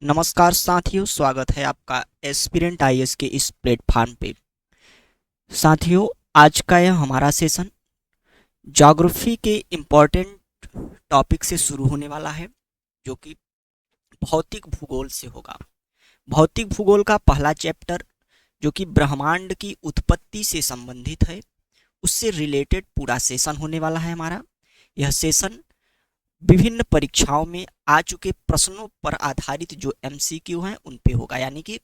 नमस्कार साथियों, स्वागत है आपका एस्पिरेंट आईएएस के इस प्लेटफॉर्म पे। साथियों, आज का यह हमारा सेशन ज्योग्राफी के इम्पोर्टेंट टॉपिक से शुरू होने वाला है, जो कि भौतिक भूगोल से होगा। भौतिक भूगोल का पहला चैप्टर, जो कि ब्रह्मांड की उत्पत्ति से संबंधित है, उससे रिलेटेड पूरा सेशन होने वाला है हमारा। यह सेशन विभिन्न परीक्षाओं में आ चुके प्रश्नों पर आधारित जो एमसीक्यू हैं उन पे होगा, यानी कि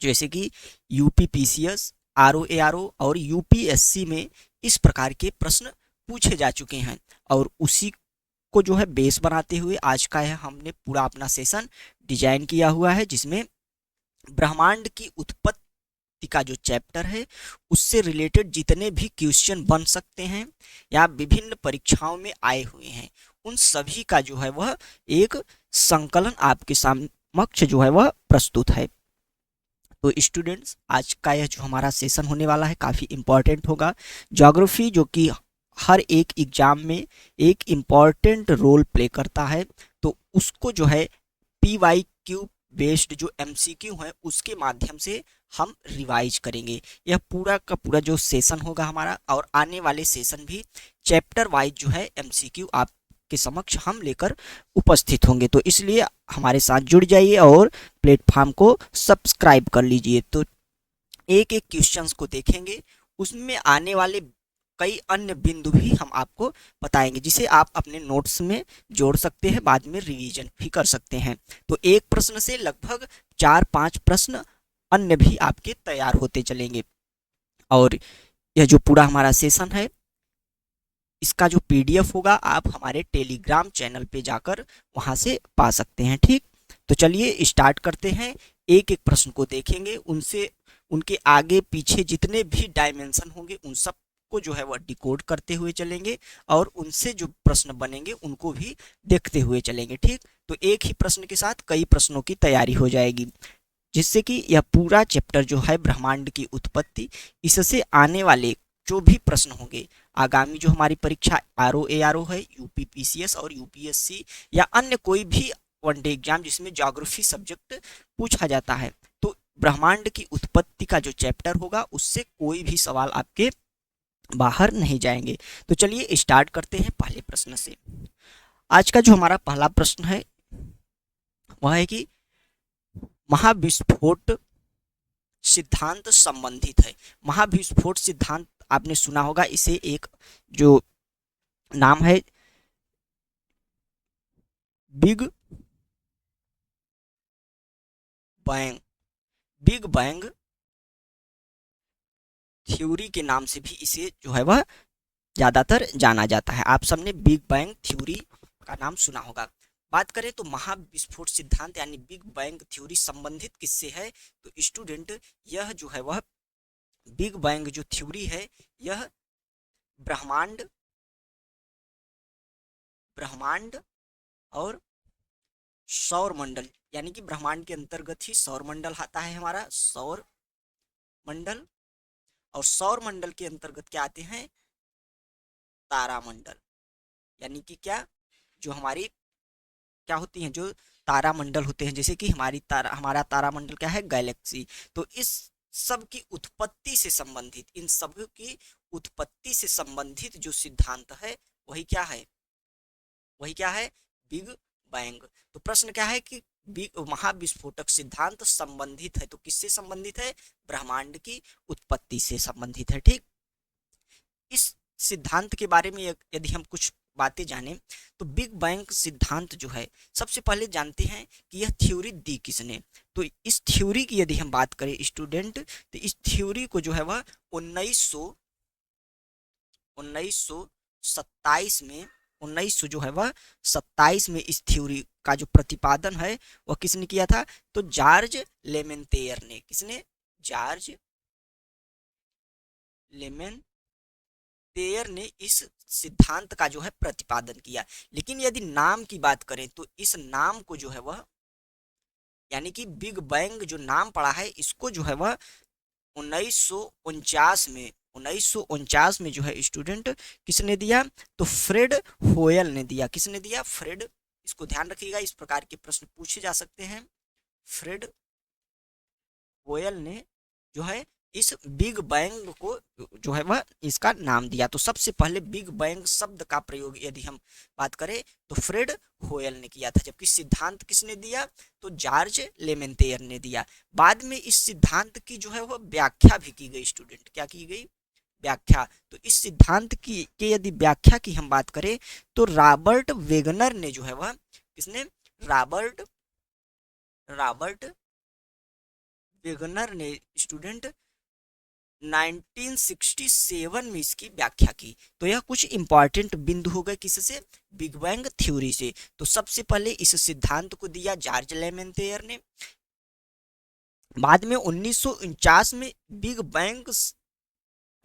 जैसे कि यूपीपीसीएस, आरओएआरओ और यूपीएससी में इस प्रकार के प्रश्न पूछे जा चुके हैं, और उसी को जो है बेस बनाते हुए आज का है हमने पूरा अपना सेशन डिजाइन किया हुआ है, जिसमें ब्रह्मांड की उत्पत्ति का जो चैप्टर है उससे रिलेटेड जितने भी क्वेश्चन बन सकते हैं या विभिन्न परीक्षाओं में आए हुए हैं, उन सभी का जो है वह एक संकलन आपके समक्ष जो है वह प्रस्तुत है। तो स्टूडेंट्स, आज का यह जो हमारा सेशन होने वाला है काफ़ी इम्पॉर्टेंट होगा। ज्योग्राफी जो कि हर एक एग्जाम में एक इम्पॉर्टेंट रोल प्ले करता है, तो उसको जो है PYQ बेस्ड जो MCQ है उसके माध्यम से हम रिवाइज करेंगे। यह पूरा का पूरा जो सेशन होगा हमारा, और आने वाले सेशन भी चैप्टर वाइज जो है MCQ आप के समक्ष हम लेकर उपस्थित होंगे। तो इसलिए हमारे साथ जुड़ जाइए और प्लेटफॉर्म को सब्सक्राइब कर लीजिए। तो एक एक क्वेश्चंस को देखेंगे, उसमें आने वाले कई अन्य बिंदु भी हम आपको बताएंगे, जिसे आप अपने नोट्स में जोड़ सकते हैं, बाद में रिवीजन भी कर सकते हैं। तो एक प्रश्न से लगभग 4-5 प्रश्न अन्य भी आपके तैयार होते चलेंगे। और यह जो पूरा हमारा सेशन है, इसका जो PDF होगा आप हमारे टेलीग्राम चैनल पे जाकर वहां से पा सकते हैं। ठीक, तो चलिए स्टार्ट करते हैं। एक एक प्रश्न को देखेंगे, उनसे उनके आगे पीछे जितने भी डायमेंशन होंगे उन सब को जो है वह डिकोड करते हुए चलेंगे, और उनसे जो प्रश्न बनेंगे उनको भी देखते हुए चलेंगे। ठीक, तो एक ही प्रश्न के साथ कई प्रश्नों की तैयारी हो जाएगी, जिससे कि यह पूरा चैप्टर जो है ब्रह्मांड की उत्पत्ति, इससे आने वाले जो भी प्रश्न होंगे आगामी जो हमारी परीक्षा ROARO है, UPPCS और UPSC या अन्य कोई भी वनडे एग्जाम जिसमें ज्योग्राफी सब्जेक्ट पूछा जाता है, तो ब्रह्मांड की उत्पत्ति का जो चैप्टर होगा उससे कोई भी सवाल आपके बाहर नहीं जाएंगे। तो चलिए स्टार्ट करते हैं पहले प्रश्न से। आज का जो हमारा पहला प्रश्न है वह है कि महाविस्फोट सिद्धांत संबंधित है। महाविस्फोट सिद्धांत आपने सुना होगा, इसे एक जो नाम है big bang, big bang theory के नाम से भी इसे जो है वह ज्यादातर जाना जाता है। आप सबने बिग बैंग थ्योरी का नाम सुना होगा। बात करें तो महाविस्फोट सिद्धांत यानी बिग बैंग थ्योरी संबंधित किससे है, तो स्टूडेंट यह जो है वह बिग बैंग जो थ्योरी है यह ब्रह्मांड ब्रह्मांड और सौर मंडल, यानी कि ब्रह्मांड के अंतर्गत ही सौर मंडल आता है हमारा, सौर मंडल, और सौर मंडल के अंतर्गत क्या आते हैं, तारामंडल। यानी कि क्या, जो हमारी क्या होती हैं, जो तारामंडल होते हैं, जैसे कि हमारा तारामंडल क्या है, गैलेक्सी। तो इस सब की उत्पत्ति से संबंधित, इन सब की उत्पत्ति से संबंधित जो सिद्धांत है वही क्या है, वही क्या है, बिग बैंग। तो प्रश्न क्या है कि महाविस्फोटक सिद्धांत संबंधित है, तो किससे संबंधित है, ब्रह्मांड की उत्पत्ति से संबंधित है। ठीक, इस सिद्धांत के बारे में यदि हम कुछ बातें जानें, तो बिग बैंग सिद्धांत जो है सबसे पहले जानते हैं कि यह थ्योरी दी किसने। तो इस थ्योरी की यदि हम बात करें स्टूडेंट, तो इस थ्योरी को जो है वह 1927 में 1900 जो है वह 27 में इस थ्योरी का जो प्रतिपादन है वह किसने किया था, तो जॉर्ज लेमेंतेयर ने। किसने, जॉर्ज लेमेंतेयर ने इस सिद्धांत का जो है प्रतिपादन किया। लेकिन यदि नाम की बात करें तो इस नाम को जो है वह, यानी कि बिग बैंग जो नाम पड़ा है, इसको जो है वह 1949 में जो है स्टूडेंट किसने दिया, तो फ्रेड होयल ने दिया। किसने दिया, फ्रेड। इसको ध्यान रखिएगा, इस प्रकार के प्रश्न पूछे जा सकते हैं। फ्रेड होयल ने जो है इस बिग बैंग को जो है वह इसका नाम दिया। तो सबसे पहले बिग बैंग शब्द का प्रयोग यदि हम बात करें तो फ्रेड होयल ने किया था, जबकि सिद्धांत किसने दिया तो जॉर्ज लेमेंतेयर ने दिया। बाद में इस सिद्धांत की जो है वह व्याख्या भी की गई स्टूडेंट, क्या की गई व्याख्या। तो इस सिद्धांत की के यदि व्याख्या की हम बात करें तो रॉबर्ट वेगनर ने जो है वह किसने रॉबर्ट रॉबर्ट वेगनर ने स्टूडेंट 1967 में इसकी व्याख्या की। तो यह कुछ इंपॉर्टेंट बिंदु हो गए किससे बिग बैंग थ्योरी से। तो सबसे पहले इस सिद्धांत को दिया जॉर्ज लेमेंतेयर ने। बाद में 1949 में बिग बैंग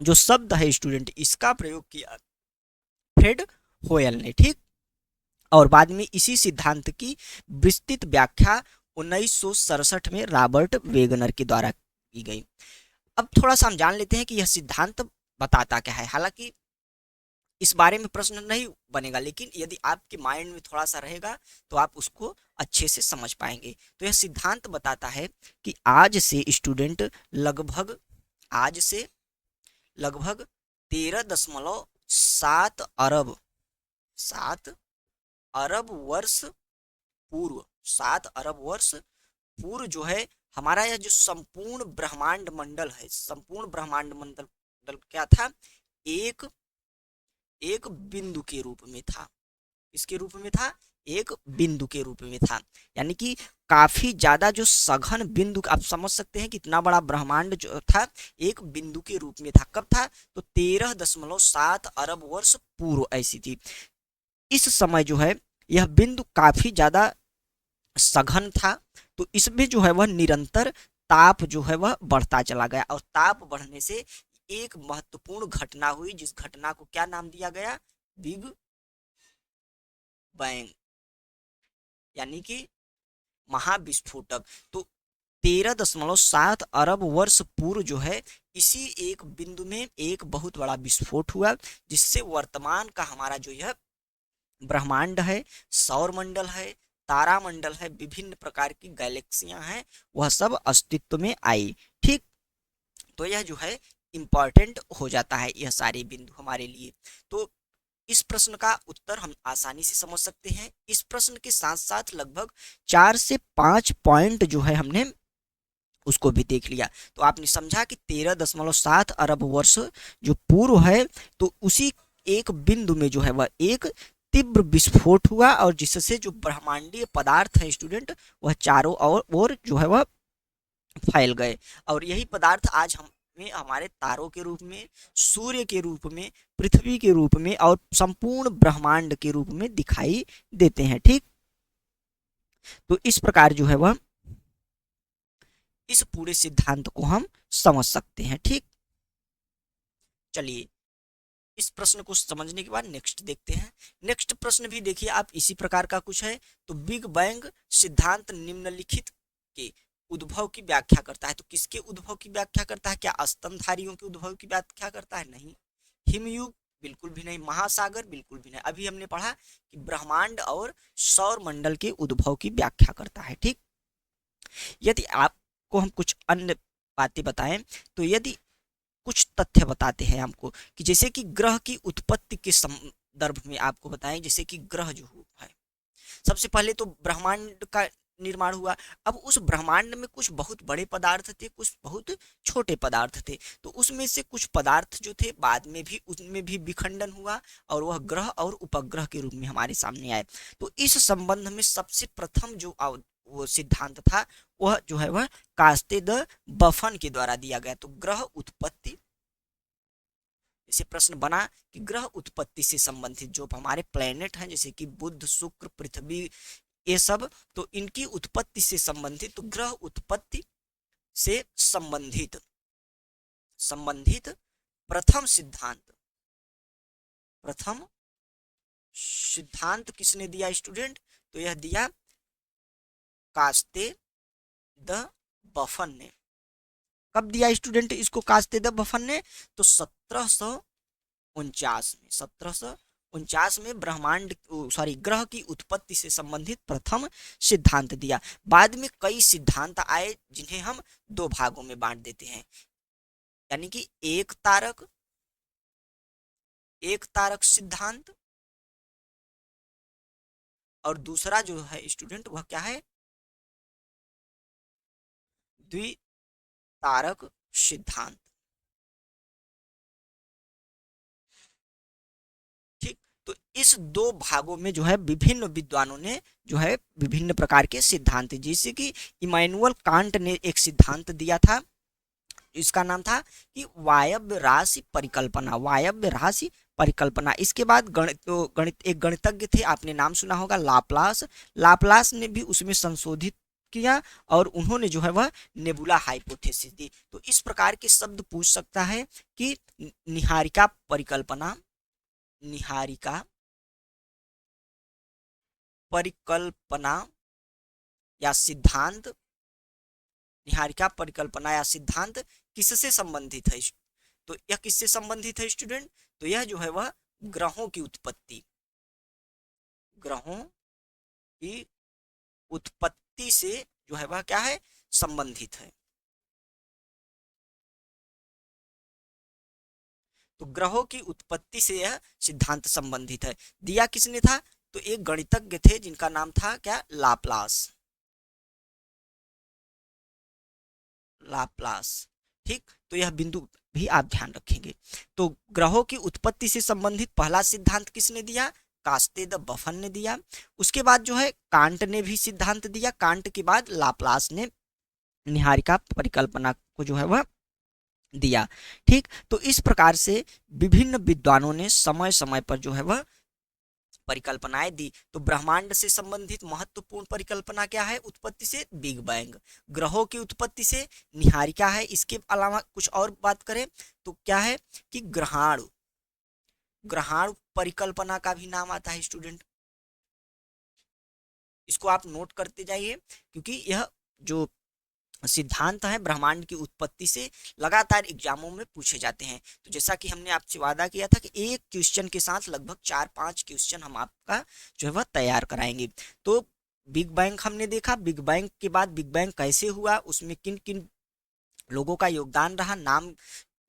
जो शब्द है स्टूडेंट इसका प्रयोग किया फ्रेड होयल ने, ठीक। और बाद में इसी सिद्धांत की विस्तृत व्याख्या 1967 में रॉबर्ट वेगनर के द्वारा की गई। अब थोड़ा सा हम जान लेते हैं कि यह सिद्धांत बताता क्या है। हालांकि इस बारे में प्रश्न नहीं बनेगा, लेकिन यदि आपके माइंड में थोड़ा सा रहेगा तो आप उसको अच्छे से समझ पाएंगे। तो यह सिद्धांत बताता है कि आज से स्टूडेंट लगभग 13.7 अरब वर्ष पूर्व 7 अरब वर्ष पूर्व जो है हमारा यह जो संपूर्ण ब्रह्मांड मंडल है, संपूर्ण ब्रह्मांड मंडल क्या था एक एक बिंदु के रूप में था। इसके रूप में था एक बिंदु के रूप में था, यानी कि काफी ज्यादा जो सघन बिंदु, आप समझ सकते हैं कितना बड़ा ब्रह्मांड जो था एक बिंदु के रूप में था। कब था तो 13.7 अरब वर्ष पूर्व ऐसी थी। इस समय जो है यह बिंदु काफी ज्यादा सघन था। तो इसमें जो है वह निरंतर ताप जो है वह बढ़ता चला गया, और ताप बढ़ने से एक महत्वपूर्ण घटना हुई, जिस घटना को क्या नाम दिया गया बिग बैंग, यानी कि महाविस्फोटक। तो 13.7 अरब वर्ष पूर्व जो है इसी एक बिंदु में एक बहुत बड़ा विस्फोट हुआ, जिससे वर्तमान का हमारा जो यह ब्रह्मांड है, सौर मंडल है, तारामंडल है, विभिन्न प्रकार की गैलेक्सियां हैं, वह सब अस्तित्व में आई, ठीक। तो यह जो है इंपॉर्टेंट हो जाता है यह सारे बिंदु हमारे लिए। तो इस प्रश्न का उत्तर हम आसानी से समझ सकते हैं। इस प्रश्न के साथ साथ लगभग 4 से 5 पॉइंट जो है हमने उसको भी देख लिया। तो आपने समझा कि 13.7 अरब वर्ष जो पूर्व है तो उसी एक बिंदु में जो है वह एक तीव्र विस्फोट हुआ, और जिससे जो ब्रह्मांडीय पदार्थ है स्टूडेंट वह चारों ओर जो है वह फैल गए, और यही पदार्थ आज हमें हमारे तारों के रूप में, सूर्य के रूप में, पृथ्वी के रूप में और संपूर्ण ब्रह्मांड के रूप में दिखाई देते हैं, ठीक। तो इस प्रकार जो है वह इस पूरे सिद्धांत को हम समझ सकते हैं, ठीक। चलिए इस प्रश्न को समझने के बाद नेक्स्ट देखते हैं। नेक्स्ट प्रश्न भी देखिए आप इसी प्रकार का कुछ है। तो बिग बैंग सिद्धांत निम्नलिखित के उद्भव की व्याख्या करता है। तो किसके उद्भव की व्याख्या करता है? क्या स्तनधारियों के उद्भव की व्याख्या करता है? नहीं। हिमयुग बिल्कुल भी नहीं। महासागर बिल्कुल भी नहीं। अभी हमने पढ़ा कि ब्रह्मांड और सौर मंडल के उद्भव की व्याख्या करता है, ठीक। यदि आपको हम कुछ अन्य बातें बताएं तो यदि कुछ तथ्य बताते हैं हमको कि जैसे कि ग्रह की उत्पत्ति के संदर्भ में आपको बताएं, जैसे कि ग्रह जो है सबसे पहले तो ब्रह्मांड का निर्माण हुआ। अब उस ब्रह्मांड में कुछ बहुत बड़े पदार्थ थे, कुछ बहुत छोटे पदार्थ थे। तो उसमें से कुछ पदार्थ जो थे बाद में भी उसमें भी विखंडन हुआ और वह ग्रह और उपग्रह के रूप में हमारे सामने आए। तो इस संबंध में सबसे प्रथम जो वो सिद्धांत था वह जो है वह कास्ते द बफन के द्वारा दिया गया। तो ग्रह उत्पत्ति, जैसे प्रश्न बना कि ग्रह उत्पत्ति से संबंधित जो हमारे प्लेनेट हैं जैसे कि बुध, शुक्र, पृथ्वी, ये सब, तो इनकी उत्पत्ति से संबंधित, तो ग्रह उत्पत्ति से संबंधित प्रथम सिद्धांत किसने दिया स्टूडेंट? तो यह दिया कास्ते द बफन ने। कब दिया स्टूडेंट इसको कास्ते द बफन ने? तो 1749 में 1949 में ग्रह की उत्पत्ति से संबंधित प्रथम सिद्धांत दिया। बाद में कई सिद्धांत आए जिन्हें हम दो भागों में बांट देते हैं, यानी कि एक तारक सिद्धांत, और दूसरा जो है स्टूडेंट वह क्या है, द्वितारक सिद्धांत। ठीक, तो इस दो भागों में जो है विभिन्न विद्वानों ने जो है विभिन्न प्रकार के सिद्धांत, जैसे कि इमैनुअल कांट ने एक सिद्धांत दिया था, इसका नाम था कि वायव्य राशि परिकल्पना, वायव्य राशि परिकल्पना। इसके बाद एक गणितज्ञ थे, आपने नाम सुना होगा, लाप्लास। लाप्लास ने भी उसमें संशोधित किया और उन्होंने जो है वह नेबुला हाइपोथेसिस दी। तो इस प्रकार के शब्द पूछ सकता है कि निहारिका परिकल्पना, निहारिका परिकल्पना या सिद्धांत, निहारिका परिकल्पना या सिद्धांत किससे संबंधित है? तो यह किससे संबंधित है स्टूडेंट? तो यह जो है वह ग्रहों की उत्पत्ति, ग्रहों की उत्पत्ति से जो है वह क्या है, संबंधित है। तो ग्रहों की उत्पत्ति से यह सिद्धांत संबंधित है। दिया किसने था? तो एक गणितज्ञ थे जिनका नाम था क्या, लाप्लास, लाप्लास। ठीक, तो यह बिंदु भी आप ध्यान रखेंगे। तो ग्रहों की उत्पत्ति से संबंधित पहला सिद्धांत किसने दिया? कास्ते द बफन ने दिया। उसके बाद जो है कांट ने भी सिद्धांत दिया। कांट के बाद लाप्लास ने निहारिका परिकल्पना को जो है वह दिया। ठीक, तो इस प्रकार से विभिन्न विद्वानों ने समय समय पर जो है वह परिकल्पनाएं दी। तो ब्रह्मांड से संबंधित महत्वपूर्ण परिकल्पना क्या है? उत्पत्ति से बिग बैंग। ग्रहों की उत्पत्ति से निहारिका है। इसके अलावा कुछ और बात करें तो क्या है कि ग्रहाणु, ग्रहाणु परिकल्पना का भी नाम आता है स्टूडेंट, इसको आप नोट करते जाइए, क्योंकि यह जो सिद्धांत है ब्रह्मांड की उत्पत्ति से लगातार एग्जामों में पूछे जाते हैं। तो जैसा कि हमने आपसे वादा किया था कि एक क्वेश्चन के साथ लगभग 4-5 क्वेश्चन हम आपका जो है वह तैयार कराएंगे। तो बिग बैंग हमने देखा, बिग बैंग के बाद बिग बैंग कैसे हुआ, उसमें किन किन लोगों का योगदान रहा, नाम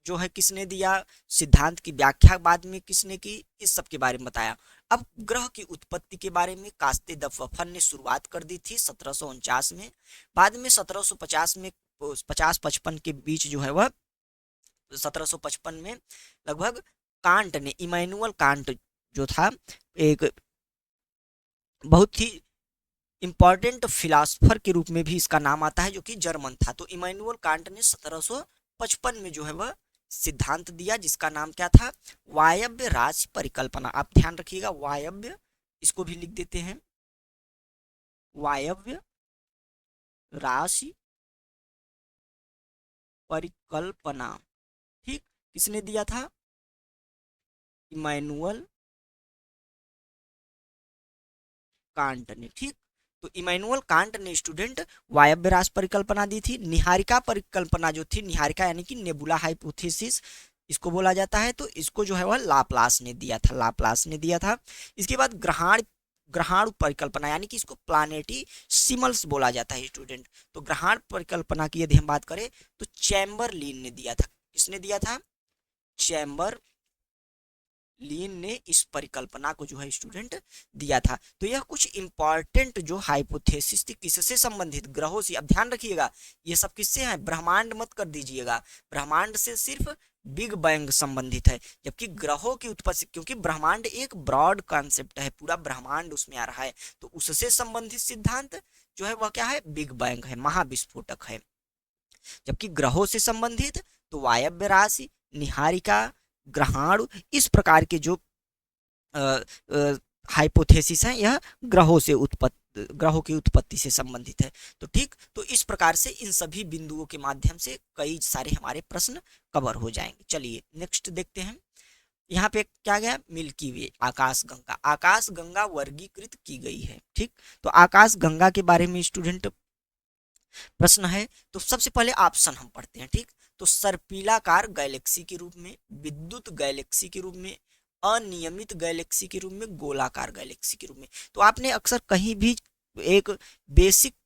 जो है किसने दिया, सिद्धांत की व्याख्या बाद में किसने की, इस सब के बारे में बताया। अब ग्रह की उत्पत्ति के बारे में कास्ते द बफन ने शुरुआत कर दी थी 1749 में। बाद में 1750 में 50-55 के बीच जो है वह 1755 में लगभग कांट ने, इमैनुअल कांट जो था एक बहुत ही इंपॉर्टेंट फिलासफर के रूप में भी इसका नाम आता है, जो कि जर्मन था। तो इमैनुअल कांट ने 1755 में जो है वह सिद्धांत दिया जिसका नाम क्या था, वायव्य राशि परिकल्पना। आप ध्यान रखिएगा, वायव्य, इसको भी लिख देते हैं, वायव्य राशि परिकल्पना। ठीक, किसने दिया था? इमैनुअल कांट ने। ठीक, तो इमैनुअल कांट ने स्टूडेंट वायव्य राशि परिकल्पना दी थी। निहारिका परिकल्पना जो थी, निहारिका यानी कि नेबुला हाइपोथेसिस इसको बोला जाता है, तो इसको जो है वह लाप्लास ने दिया था, लाप्लास ने दिया था। इसके बाद ग्रहाणु परिकल्पना यानी कि इसको प्लानेटी सिमल्स बोला जाता है स्टूडेंट। तो ग्रहाण परिकल्पना की यदि हम बात करें तो चैम्बरलिन ने दिया था। किसने दिया था? चैम्बरलिन ने इस परिकल्पना को जो है स्टूडेंट दिया था। तो यह कुछ इंपॉर्टेंट जो हाइपोथेसिस थी किससे संबंधित, ग्रहों से। अब ध्यान रखिएगा ये सब किससे है, ब्रह्मांड मत कर दीजिएगा, ब्रह्मांड से सिर्फ बिग बैंग संबंधित है, जबकि ग्रहों की उत्पत्ति, क्योंकि ब्रह्मांड एक ब्रॉड कॉन्सेप्ट है, पूरा ब्रह्मांड उसमें आ रहा है, तो उससे संबंधित सिद्धांत जो है वह क्या है, बिग बैंग है, महाविस्फोटक है। जबकि ग्रहों से संबंधित तो वायव्य राशि, निहारिका, ग्रहाणु, इस प्रकार के जो हाइपोथेसिस हैं यह ग्रहों की उत्पत्ति से संबंधित है। तो ठीक, तो इस प्रकार से इन सभी बिंदुओं के माध्यम से कई सारे हमारे प्रश्न कवर हो जाएंगे। चलिए नेक्स्ट देखते हैं। यहाँ पे क्या गया, मिल्की वे, आकाश गंगा। आकाश गंगा वर्गीकृत की गई है। ठीक, तो आकाश गंगा के बारे में स्टूडेंट प्रश्न है, तो सबसे पहले ऑप्शन हम पढ़ते हैं। ठीक, तो सर्पिलाकार गैलेक्सी के रूप में, विद्युत गैलेक्सी के रूप में, अनियमित गैलेक्सी के रूप में, गोलाकार गैलेक्सी के रूप में। तो आपने अक्सर कहीं भी एक बेसिक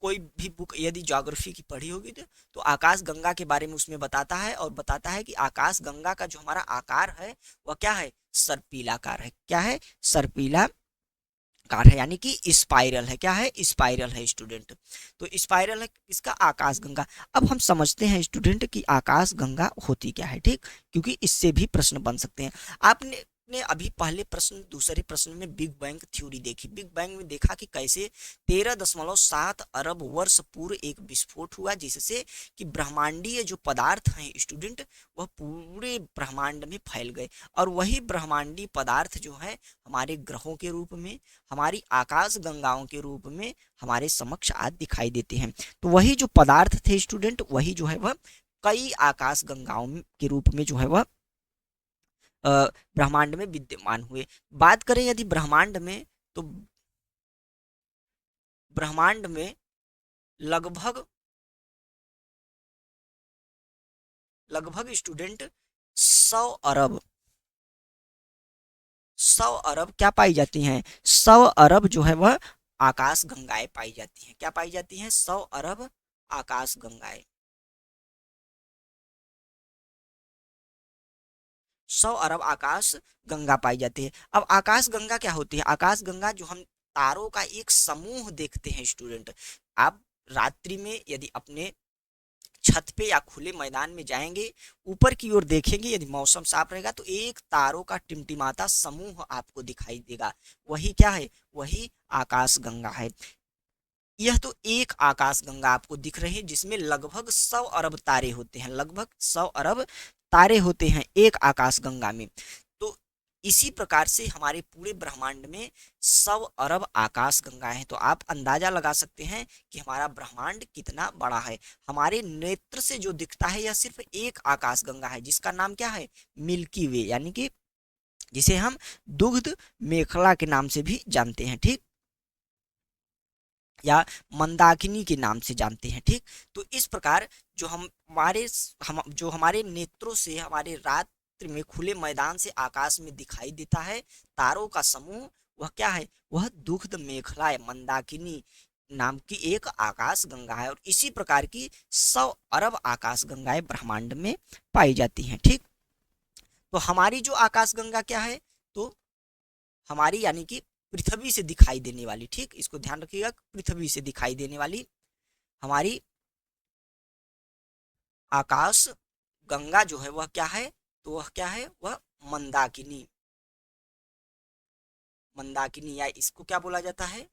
कोई भी बुक यदि ज्योग्राफी की पढ़ी होगी तो आकाश गंगा के बारे में उसमें बताता है, और बताता है कि आकाश गंगा का जो हमारा आकार है वह क्या है, सर्पिलाकार है। क्या है, सर्पिला कार है, यानी कि स्पाइरल है। क्या है, स्पाइरल है स्टूडेंट। तो स्पाइरल है इसका आकाश गंगा। अब हम समझते हैं स्टूडेंट कि आकाश गंगा होती क्या है, ठीक, क्योंकि इससे भी प्रश्न बन सकते हैं। आपने ने अभी पहले प्रश्न, दूसरे प्रश्न में बिग बैंग थ्योरी देखी। बिग बैंग में देखा कि कैसे 13.7 अरब वर्ष पूर्व एक विस्फोट हुआ, जिससे कि ब्रह्मांडीय जो पदार्थ हैं स्टूडेंट वह पूरे ब्रह्मांड में फैल गए, और वही ब्रह्मांडीय पदार्थ जो है हमारे ग्रहों के रूप में, हमारी आकाश गंगाओं के रूप में हमारे समक्ष आज दिखाई देते हैं। तो वही जो पदार्थ थे स्टूडेंट, वही जो है वह कई आकाश गंगाओं के रूप में जो है वह ब्रह्मांड में विद्यमान हुए। बात करें यदि ब्रह्मांड में, तो ब्रह्मांड में लगभग लगभग स्टूडेंट 100 अरब 100 अरब क्या पाई जाती हैं, 100 अरब जो है वह आकाश गंगाएं पाई जाती हैं। क्या पाई जाती हैं, 100 अरब आकाश गंगाएं। 100 अरब आकाश गंगा पाई जाती है। अब आकाश गंगा क्या होती है, आकाश गंगा जो हम तारों का एक समूह देखते हैं स्टूडेंट। आप रात्रि में यदि अपने छत पे या खुले मैदान में जाएंगे, ऊपर की ओर देखेंगे, यदि मौसम साफ रहेगा तो एक तारों का टिमटिमाता समूह आपको दिखाई देगा। वही क्या है, वही आकाश गंगा है। यह तो एक आकाश गंगा आपको दिख रही है जिसमें लगभग 100 अरब तारे होते हैं, लगभग 100 अरब तारे होते हैं एक आकाश गंगा में। तो इसी प्रकार से हमारे पूरे ब्रह्मांड में 100 अरब आकाश गंगाएं हैं। तो आप अंदाजा लगा सकते हैं कि हमारा ब्रह्मांड कितना बड़ा है। हमारे नेत्र से जो दिखता है यह सिर्फ एक आकाश गंगा है, जिसका नाम क्या है, मिल्की वे, यानी कि जिसे हम दुग्ध मेखला के नाम से भी जानते हैं, ठीक, या मंदाकिनी के नाम से जानते हैं, ठीक। तो इस प्रकार जो जो हमारे नेत्रों से, हमारे रात्रि में खुले मैदान से आकाश में दिखाई देता है तारों का समूह, वह क्या है, वह दुग्ध मेखला मंदाकिनी नाम की एक आकाश गंगा है। और इसी प्रकार की 100 अरब आकाश गंगाएं ब्रह्मांड में पाई जाती हैं, ठीक। तो हमारी जो आकाश गंगा क्या है, तो हमारी यानी कि पृथ्वी से दिखाई देने वाली, ठीक, इसको ध्यान रखिएगा, पृथ्वी से दिखाई देने वाली हमारी आकाश गंगा जो है वह क्या है, तो वह क्या है, वह मंदाकिनी, मंदाकिनी, या इसको क्या बोला जाता है,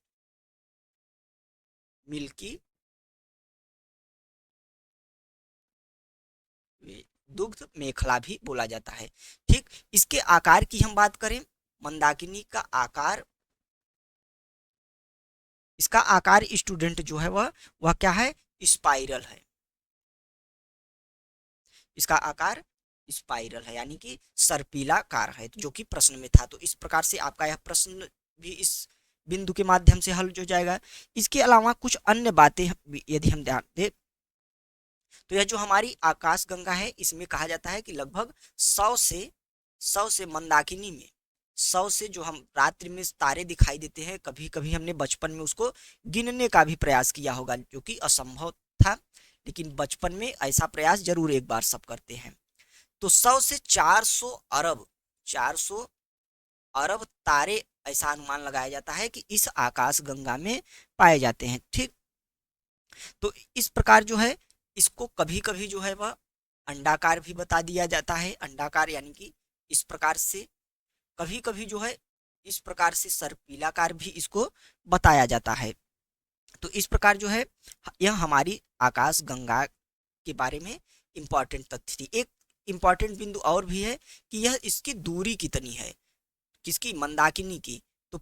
मिल्की वे, दुग्ध मेखला भी बोला जाता है, ठीक। इसके आकार की हम बात करें, मंदाकिनी का आकार, इसका आकार स्टूडेंट जो है वह क्या है, स्पाइरल है। इसका आकार स्पाइरल है, यानी कि सर्पिलाकार है, जो कि प्रश्न में था। तो इस प्रकार से आपका यह प्रश्न भी इस बिंदु के माध्यम से हल हो जाएगा। इसके अलावा कुछ अन्य बातें यदि हम ध्यान दें, तो यह जो हमारी आकाश गंगा है इसमें कहा जाता है कि लगभग 100 से मंदाकिनी में 100 से जो हम रात्रि में तारे दिखाई देते हैं, कभी कभी हमने बचपन में उसको गिनने का भी प्रयास किया होगा, जो कि असंभव था, लेकिन बचपन में ऐसा प्रयास जरूर एक बार सब करते हैं। तो 100 से 400 अरब 400 अरब तारे, ऐसा अनुमान लगाया जाता है कि इस आकाश गंगा में पाए जाते हैं, ठीक। तो इस प्रकार जो है इसको कभी कभी जो है वह अंडाकार भी बता दिया जाता है, अंडाकार यानी कि इस प्रकार से, कभी कभी जो है इस प्रकार से सर्पिलाकार भी इसको बताया जाता है। तो इस प्रकार जो है यह हमारी आकाश गंगा के बारे में इंपॉर्टेंट तथ्य थी। एक इंपॉर्टेंट बिंदु और भी है कि यह इसकी दूरी कितनी है, किसकी, मंदाकिनी की। तो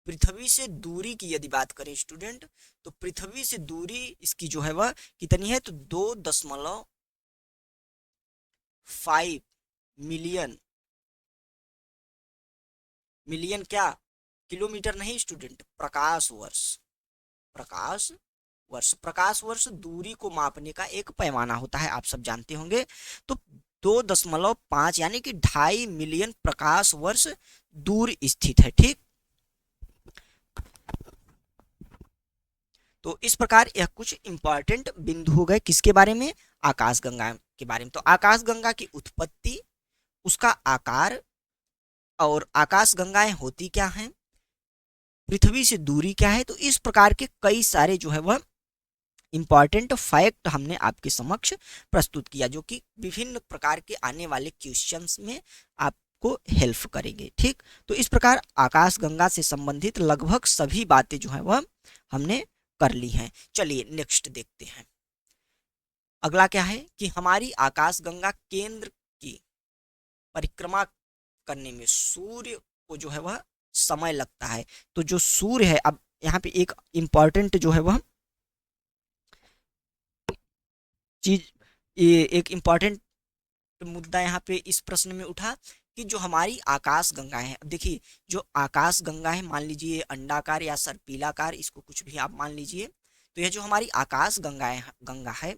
पृथ्वी से दूरी की यदि बात करें स्टूडेंट, तो पृथ्वी से दूरी इसकी जो है वह कितनी है, तो 2.5 मिलियन, मिलियन क्या, किलोमीटर नहीं स्टूडेंट, प्रकाश वर्ष, प्रकाश प्रकाश वर्ष दूरी को मापने का एक पैमाना होता है, आप सब जानते होंगे। तो 2.5 यानी कि 2.5 मिलियन प्रकाश वर्ष दूर स्थित है। ठीक, तो इस प्रकार यह कुछ इंपॉर्टेंट बिंदु हो गए किसके बारे में, आकाशगंगा के बारे में। तो आकाशगंगा की उत्पत्ति, उसका आकार, और आकाशगंगाएं होती क्या हैं, पृथ्वी से दूरी क्या है। तो इस प्रकार के कई सारे जो है वह इंपॉर्टेंट फैक्ट हमने आपके समक्ष प्रस्तुत किया, जो कि विभिन्न प्रकार के आने वाले क्वेश्चंस में आपको हेल्प करेंगे। ठीक, तो इस प्रकार आकाशगंगा से संबंधित लगभग सभी बातें जो है वह हमने कर ली हैं। चलिए नेक्स्ट देखते हैं। अगला क्या है कि हमारी आकाशगंगा केंद्र की परिक्रमा करने में सूर्य को जो है वह समय लगता है। तो जो सूर्य है, अब यहाँ पे एक इंपॉर्टेंट जो है वह चीज, ये एक इंपॉर्टेंट मुद्दा यहाँ पे इस प्रश्न में उठा कि जो हमारी आकाश गंगाएं हैं, देखिए जो आकाश गंगा है, मान लीजिए अंडाकार या सर्पिलाकार, इसको कुछ भी आप मान लीजिए। तो यह जो हमारी आकाश गंगा है,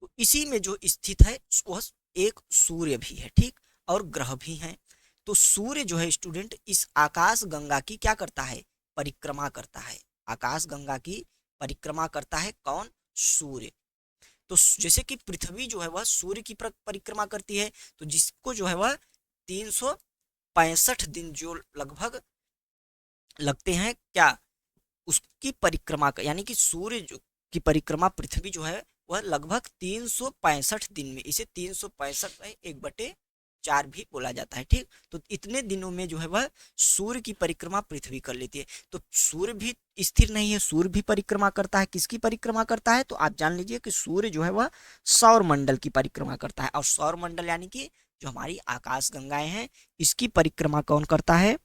तो इसी में जो स्थित है वह एक सूर्य भी है। ठीक, और ग्रह भी हैं। तो सूर्य जो है स्टूडेंट इस आकाश गंगा की क्या करता है, परिक्रमा करता है। आकाश गंगा की परिक्रमा करता है कौन, सूर्य। तो जैसे कि पृथ्वी जो है वह सूर्य की परिक्रमा करती है, तो जिसको जो है वह 365 दिन जो लगभग लगते हैं क्या, उसकी परिक्रमा यानी कि सूर्य जो की परिक्रमा पृथ्वी जो है वह लगभग 365 दिन में, इसे 365/1/4 भी बोला जाता है। ठीक, तो इतने दिनों में जो है वह सूर्य की परिक्रमा पृथ्वी कर लेती है। तो सूर्य भी स्थिर नहीं है, सूर्य भी परिक्रमा करता है। किसकी परिक्रमा करता है, तो आप जान लीजिए कि सूर्य जो है वह सौर मंडल की परिक्रमा करता है। और सौर मंडल यानी कि जो हमारी आकाश गंगाएं हैं, इसकी परिक्रमा कौन करता है,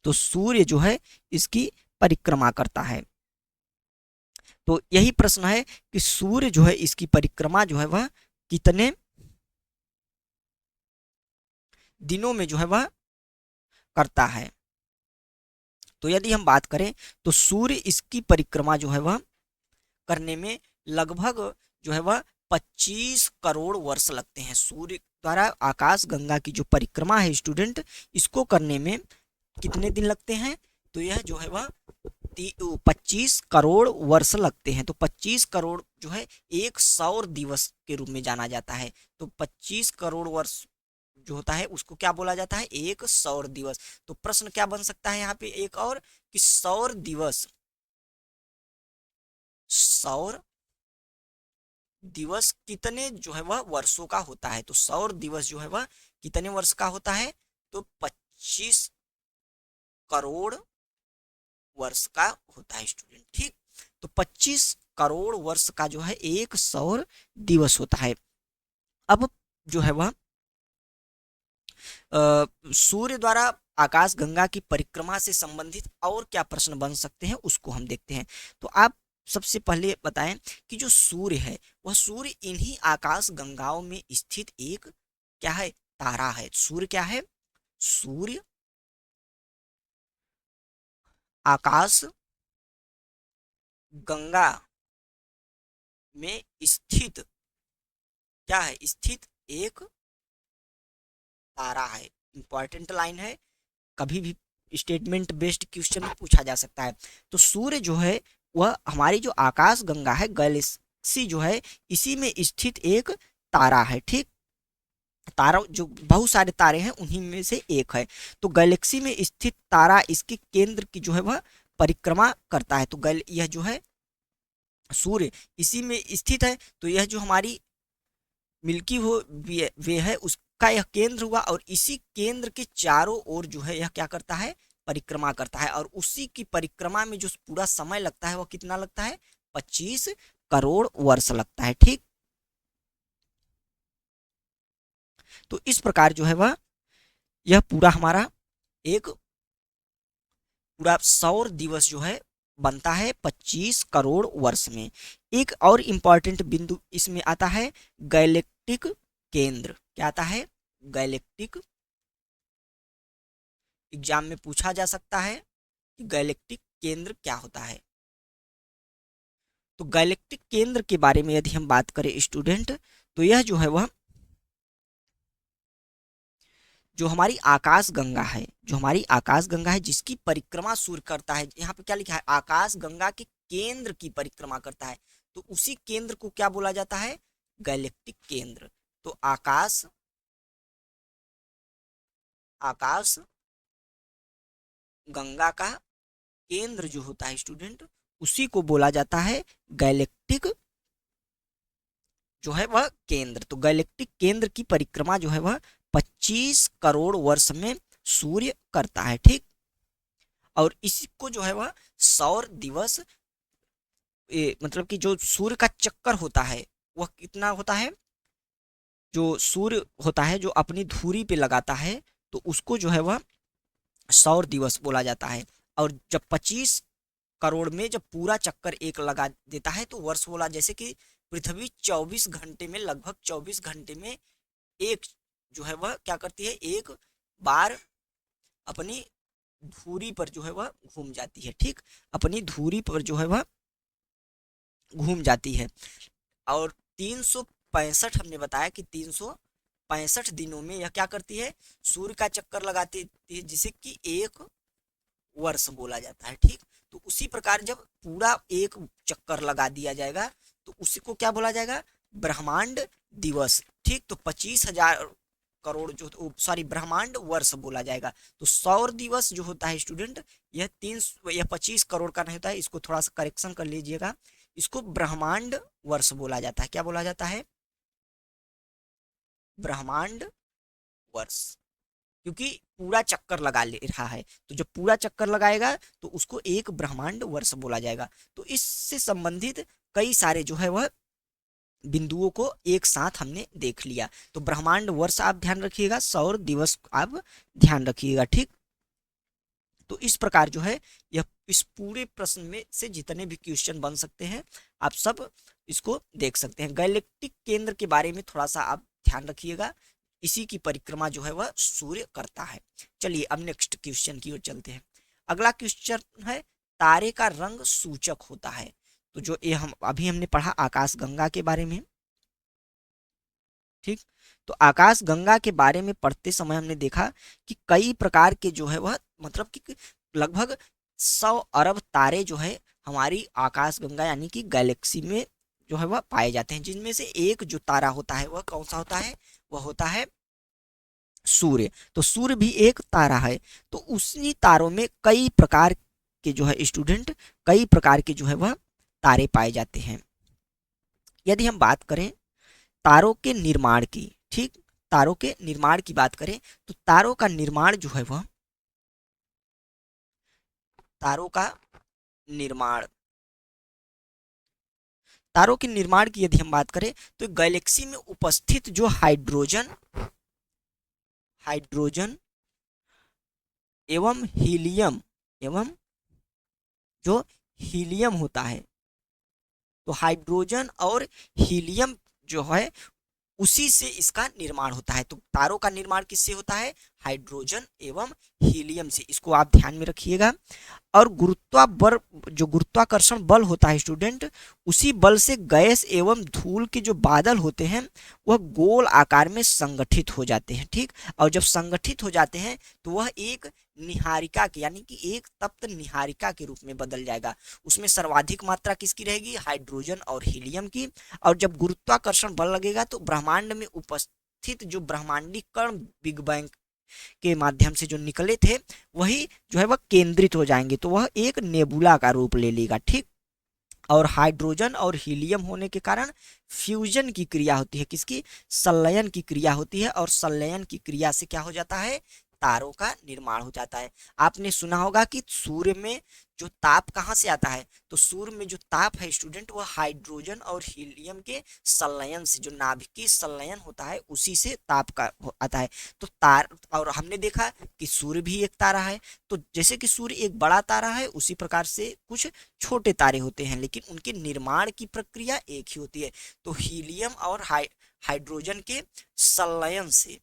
तो सूर्य जो है इसकी परिक्रमा करता है। तो यही प्रश्न है कि सूर्य जो है इसकी परिक्रमा जो है वह कितने दिनों में जो है वह करता है। तो यदि हम बात करें तो सूर्य इसकी परिक्रमा जो है वह करने में लगभग जो है वह 25 करोड़ वर्ष लगते हैं। सूर्य द्वारा आकाश गंगा की जो परिक्रमा है स्टूडेंट, इसको करने में कितने दिन लगते हैं, तो यह जो है वह 25 करोड़ वर्ष लगते हैं। तो 25 करोड़ जो है एक सौर दिवस के रूप में जाना जाता है। तो 25 करोड़ वर्ष जो होता है उसको क्या बोला जाता है, एक सौर दिवस। तो प्रश्न क्या बन सकता है यहाँ पे एक और, कि सौर दिवस कितने जो है वह वर्षों का होता है। तो सौर दिवस जो है वह कितने वर्ष का होता है, तो 25 करोड़ वर्ष का होता है स्टूडेंट। ठीक, तो 25 करोड़ वर्ष का जो है एक सौर दिवस होता है। अब जो है वह सूर्य द्वारा आकाश गंगा की परिक्रमा से संबंधित और क्या प्रश्न बन सकते हैं उसको हम देखते हैं। तो आप सबसे पहले बताएं कि जो सूर्य है वह सूर्य इन्हीं आकाश गंगाओं में स्थित एक क्या है, तारा है। सूर्य क्या है, सूर्य आकाश गंगा में स्थित क्या है, स्थित एक तारा है। इंपॉर्टेंट लाइन है, कभी भी स्टेटमेंट बेस्ड क्वेश्चन में पूछा जा सकता है। तो सूर्य जो है वह हमारी जो आकाश गंगा है, गैलेक्सी जो है, इसी में स्थित एक तारा है। ठीक, तारा जो बहुत सारे तारे हैं उन्हीं में से एक है। तो गैलेक्सी में स्थित तारा इसके केंद्र की जो है वह परिक्रमा करता है। तो यह जो है सूर्य इसी में स्थित है। तो यह जो हमारी मिल्की वे है उसका यह केंद्र हुआ, और इसी केंद्र के चारों ओर जो है यह क्या करता है, परिक्रमा करता है। और उसी की परिक्रमा में जो पूरा समय लगता है वह कितना लगता है, 25 करोड़ वर्ष लगता है। ठीक, तो इस प्रकार जो है वह यह पूरा हमारा एक पूरा सौर दिवस जो है बनता है 25 करोड़ वर्ष में। एक और इंपॉर्टेंट बिंदु इसमें आता है गैलेक्टिक केंद्र। क्या आता है, गैलेक्टिक। एग्जाम में पूछा जा सकता है कि गैलेक्टिक केंद्र क्या होता है। तो गैलेक्टिक केंद्र के बारे में यदि हम बात करें स्टूडेंट, तो यह जो है वह जो हमारी आकाश गंगा है, जो हमारी आकाश गंगा है जिसकी परिक्रमा सूर्य करता है, यहाँ पे क्या लिखा है, आकाश गंगा के केंद्र की परिक्रमा करता है, तो उसी केंद्र को क्या बोला जाता है, गैलेक्टिक केंद्र। तो आकाश आकाश गंगा का केंद्र जो होता है स्टूडेंट, उसी को बोला जाता है गैलेक्टिक जो है वह केंद्र। तो गैलेक्टिक केंद्र की परिक्रमा जो है वह 25 करोड़ वर्ष में सूर्य करता है, ठीक। और इसको जो है वह सौर दिवस, मतलब कि जो सूर्य का चक्कर होता है वह कितना होता है, जो सूर्य होता है जो अपनी धुरी पे लगाता है, तो उसको जो है वह सौर दिवस बोला जाता है। और जब 25 करोड़ में जब पूरा चक्कर एक लगा देता है तो वर्ष बोला, जैसे कि पृथ्वी 24 घंटे में, लगभग 24 घंटे में एक जो है वह क्या करती है, एक बार अपनी धुरी पर जो है वह घूम जाती है, ठीक। अपनी धुरी पर जो है वह घूम जाती है। और 365 हमने बताया कि 365 दिनों में यह क्या करती है, सूर्य का चक्कर लगाती है, जिसे कि एक वर्ष बोला जाता है, ठीक। तो उसी प्रकार जब पूरा एक चक्कर लगा दिया जाएगा तो उसी को क्या बोला जाएगा, ब्रह्मांड दिवस, ठीक। तो 25,000 करोड़ जो, सॉरी, ब्रह्मांड वर्ष बोला जाएगा। तो सौर दिवस जो होता है स्टूडेंट, यह 25 करोड़ का नहीं होता है, इसको थोड़ा सा करेक्शन कर लीजिएगा, इसको ब्रह्मांड वर्ष बोला जाता है। क्या बोला जाता है, ब्रह्मांड वर्ष, क्योंकि पूरा चक्कर लगा ले रहा है। तो जब पूरा चक्कर लगाएगा तो उसको एक ब्रह्मांड वर्ष बोला जाएगा। तो इससे संबंधित कई सारे जो है वह बिंदुओं को एक साथ हमने देख लिया। तो ब्रह्मांड वर्ष आप ध्यान रखिएगा, सौर दिवस आप ध्यान रखिएगा, ठीक। तो इस प्रकार जो है यह इस पूरे प्रश्न में से जितने भी क्वेश्चन बन सकते हैं आप सब इसको देख सकते हैं। गैलेक्टिक केंद्र के बारे में थोड़ा सा आप ध्यान रखिएगा, इसी की परिक्रमा जो है वह सूर्य करता है। चलिए अब नेक्स्ट क्वेश्चन की ओर चलते हैं। अगला क्वेश्चन है, तारे का रंग सूचक होता है। तो जो ये हमने पढ़ा आकाश गंगा के बारे में, ठीक। तो आकाश गंगा के बारे में पढ़ते समय हमने देखा कि कई प्रकार के जो है वह, मतलब कि लगभग 100 अरब तारे जो है हमारी आकाश गंगा यानी कि गैलेक्सी में जो है वह पाए जाते हैं, जिनमें से एक जो तारा होता है वह कौन सा होता है, वह होता है सूर्य। तो सूर्य भी एक तारा है। तो उसी तारों में कई प्रकार के जो है स्टूडेंट, कई प्रकार के जो है वह तारे पाए जाते हैं। यदि हम बात करें तारों के निर्माण की, ठीक, तारों के निर्माण की बात करें तो तारों का निर्माण जो है वह, तारों का निर्माण, तारों के निर्माण की यदि हम बात करें तो गैलेक्सी में उपस्थित जो हाइड्रोजन एवं हीलियम, एवं जो हीलियम होता है, तो हाइड्रोजन और हीलियम जो है उसी से इसका निर्माण होता है। तो तारों का निर्माण किससे होता है, हाइड्रोजन एवं हीलियम से, इसको आप ध्यान में रखिएगा। और जो गुरुत्वाकर्षण बल होता है स्टूडेंट, उसी बल से गैस एवं धूल के जो बादल होते हैं वह गोल आकार में संगठित हो जाते हैं, ठीक। और जब संगठित हो जाते हैं तो वह एक निहारिका के, यानी कि एक तप्त निहारिका के रूप में बदल जाएगा। उसमें सर्वाधिक मात्रा किसकी रहेगी, हाइड्रोजन और हीलियम की। और जब गुरुत्वाकर्षण बल लगेगा तो ब्रह्मांड में उपस्थित जो ब्रह्मांडीय कण बिग बैंग के माध्यम से जो निकले थे वही जो है वह केंद्रित हो जाएंगे, तो वह एक नेबुला का रूप ले लेगा, ठीक। और हाइड्रोजन और हीलियम होने के कारण फ्यूजन की क्रिया होती है, किसकी, संलयन की क्रिया होती है। और संलयन की क्रिया से क्या हो जाता है, तारों का निर्माण हो जाता है। आपने सुना होगा कि सूर्य में जो ताप कहाँ से आता है, तो सूर्य में जो ताप है स्टूडेंट वह हाइड्रोजन और हीलियम के संलयन से, जो नाभिकीय संलयन होता है उसी से ताप का आता है। तो और हमने देखा कि सूर्य भी एक तारा है। तो जैसे कि सूर्य एक बड़ा तारा है उसी प्रकार से कुछ छोटे तारे होते हैं, लेकिन उनके निर्माण की प्रक्रिया एक ही होती है। तो हीलियम और हाइड्रोजन के संलयन से,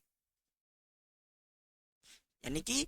यानी कि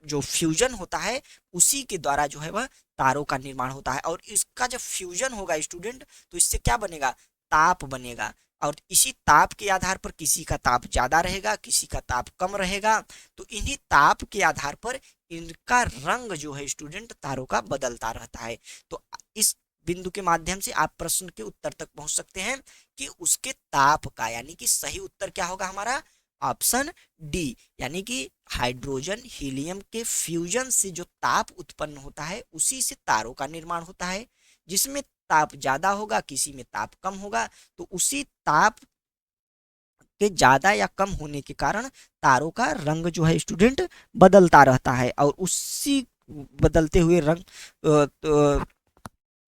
जो फ्यूजन होता है उसी के द्वारा जो है वह तारों का निर्माण होता है। और इसका जब फ्यूजन होगा स्टूडेंट तो इससे क्या बनेगा, ताप बनेगा। और इसी ताप के आधार पर किसी का ताप ज्यादा रहेगा, किसी का ताप कम रहेगा। तो इन्हीं ताप के आधार पर इनका रंग जो है स्टूडेंट तारों का बदलता रहता है। तो इस बिंदु के माध्यम से आप प्रश्न के उत्तर तक पहुंच सकते हैं कि उसके ताप का, यानी कि सही उत्तर क्या होगा हमारा, ऑप्शन डी, यानी कि हाइड्रोजन हीलियम के फ्यूजन से जो ताप उत्पन्न होता है उसी से तारों का निर्माण होता है। जिसमें ताप ज्यादा होगा, किसी में ताप कम होगा, तो उसी ताप के ज्यादा या कम होने के कारण तारों का रंग जो है स्टूडेंट बदलता रहता है। और उसी बदलते हुए रंग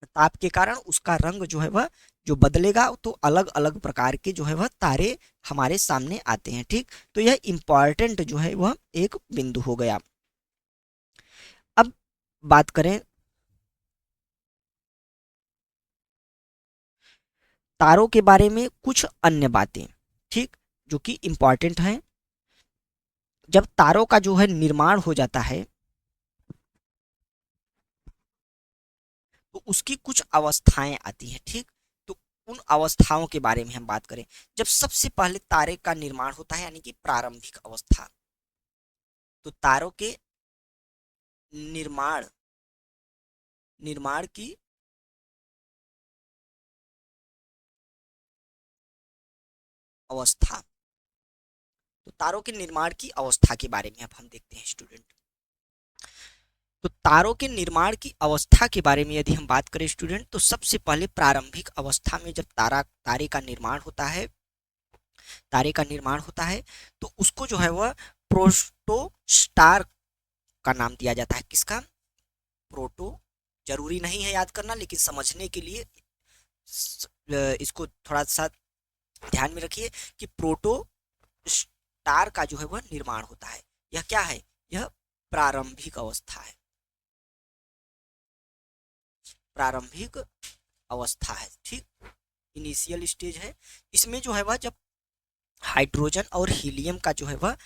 ताप के कारण उसका रंग जो है वह जो बदलेगा, तो अलग अलग प्रकार के जो है वह तारे हमारे सामने आते हैं। ठीक, तो यह इंपॉर्टेंट जो है वह एक बिंदु हो गया। अब बात करें तारों के बारे में कुछ अन्य बातें, ठीक, जो कि इंपॉर्टेंट हैं। जब तारों का जो है निर्माण हो जाता है तो उसकी कुछ अवस्थाएं आती हैं। ठीक, तो उन अवस्थाओं के बारे में हम बात करें। जब सबसे पहले तारे का निर्माण होता है यानी कि प्रारंभिक अवस्था, तो तारों के निर्माण निर्माण की अवस्था, तो तारों के निर्माण की अवस्था के बारे में अब हम देखते हैं स्टूडेंट। तो तारों के निर्माण की अवस्था के बारे में यदि हम बात करें स्टूडेंट, तो सबसे पहले प्रारंभिक अवस्था में जब तारे का निर्माण होता है, तारे का निर्माण होता है तो उसको जो है वह प्रोटोस्टार का नाम दिया जाता है। किसका? प्रोटो, जरूरी नहीं है याद करना, लेकिन समझने के लिए इसको थोड़ा सा ध्यान में रखिए कि प्रोटोस्टार का जो है वह निर्माण होता है। यह क्या है? यह प्रारंभिक अवस्था है, प्रारंभिक अवस्था है। ठीक, इनिशियल स्टेज है। इसमें जो है वह जब हाइड्रोजन और हीलियम का जो है वह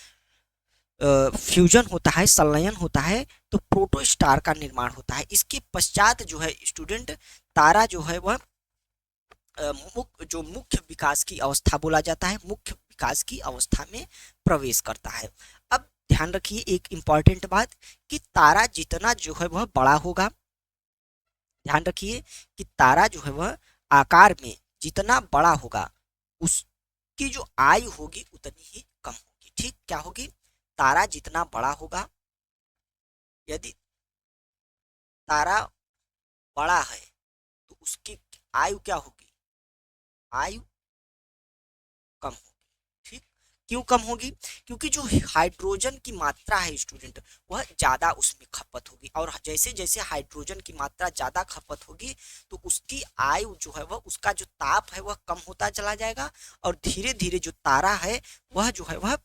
फ्यूजन होता है, संलयन होता है, तो प्रोटोस्टार का निर्माण होता है। इसके पश्चात जो है स्टूडेंट तारा जो है वह जो मुख्य विकास की अवस्था बोला जाता है, मुख्य विकास की अवस्था में प्रवेश करता है। अब ध्यान रखिए एक इंपॉर्टेंट बात कि तारा जितना जो है वह बड़ा होगा, ध्यान रखिए कि तारा जो है वह आकार में जितना बड़ा होगा उसकी जो आयु होगी उतनी ही कम होगी। ठीक, क्या होगी? तारा जितना बड़ा होगा, यदि तारा बड़ा है तो उसकी आयु क्या होगी? आयु कम होगी। ठीक, क्यों कम होगी? क्योंकि जो हाइड्रोजन की मात्रा है स्टूडेंट वह ज्यादा उसमें खपत होगी, और जैसे जैसे हाइड्रोजन की मात्रा ज्यादा खपत होगी तो उसकी आयु जो है वह, उसका जो ताप है वह कम होता चला जाएगा, और धीरे धीरे जो तारा है वह जो है वह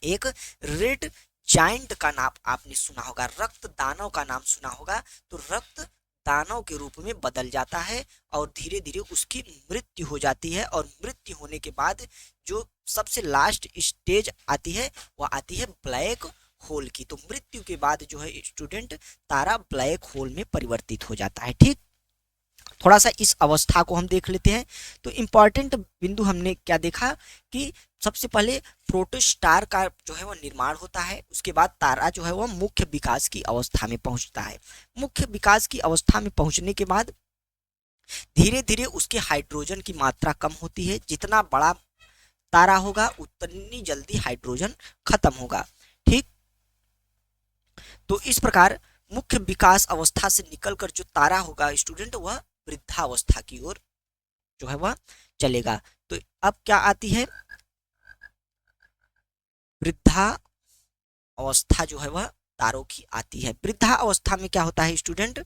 एक रेड जाइंट का नाम आपने सुना होगा, रक्त दानव का नाम सुना होगा, तो रक्त दानव के रूप में बदल जाता है और धीरे धीरे उसकी मृत्यु हो जाती है। और मृत्यु होने के बाद जो सबसे लास्ट स्टेज आती है वह आती है ब्लैक होल की। तो मृत्यु के बाद जो है स्टूडेंट तारा ब्लैक होल में परिवर्तित हो जाता है। ठीक, थोड़ा सा इस अवस्था को हम देख लेते हैं। तो इंपॉर्टेंट बिंदु हमने क्या देखा कि सबसे पहले प्रोटोस्टार का जो है वह निर्माण होता है, उसके बाद तारा जो है वह मुख्य विकास की अवस्था में पहुंचता है। मुख्य विकास की अवस्था में पहुंचने के बाद धीरे धीरे उसके हाइड्रोजन की मात्रा कम होती है। जितना बड़ा तारा होगा उतनी जल्दी हाइड्रोजन खत्म होगा। ठीक, तो इस प्रकार मुख्य विकास अवस्था से निकलकर जो तारा होगा स्टूडेंट वह वृद्धावस्था की ओर जो है वह चलेगा। तो अब क्या आती है? वृद्धा अवस्था जो है वह तारों की आती है। वृद्धा अवस्था में क्या होता है स्टूडेंट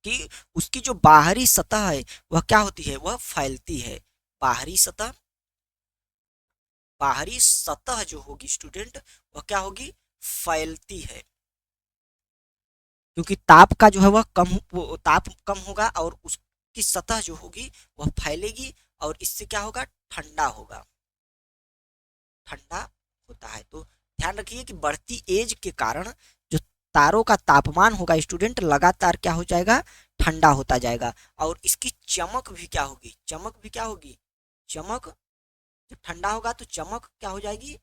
कि उसकी जो बाहरी सतह है वह क्या होती है? वह फैलती है। बाहरी सतह, बाहरी सतह जो होगी स्टूडेंट वह क्या होगी? फैलती है, क्योंकि ताप का जो है वह ताप कम होगा और उसकी सतह जो होगी वह फैलेगी, और इससे क्या होगा? ठंडा होगा, ठंडा होता है। तो ध्यान रखिए कि बढ़ती एज के कारण जो तारों का तापमान होगा स्टूडेंट लगातार क्या हो जाएगा? ठंडा होता जाएगा, और इसकी चमक भी क्या होगी? चमक भी क्या होगी? चमक, जब ठंडा होगा तो चमक क्या हो जाएगी,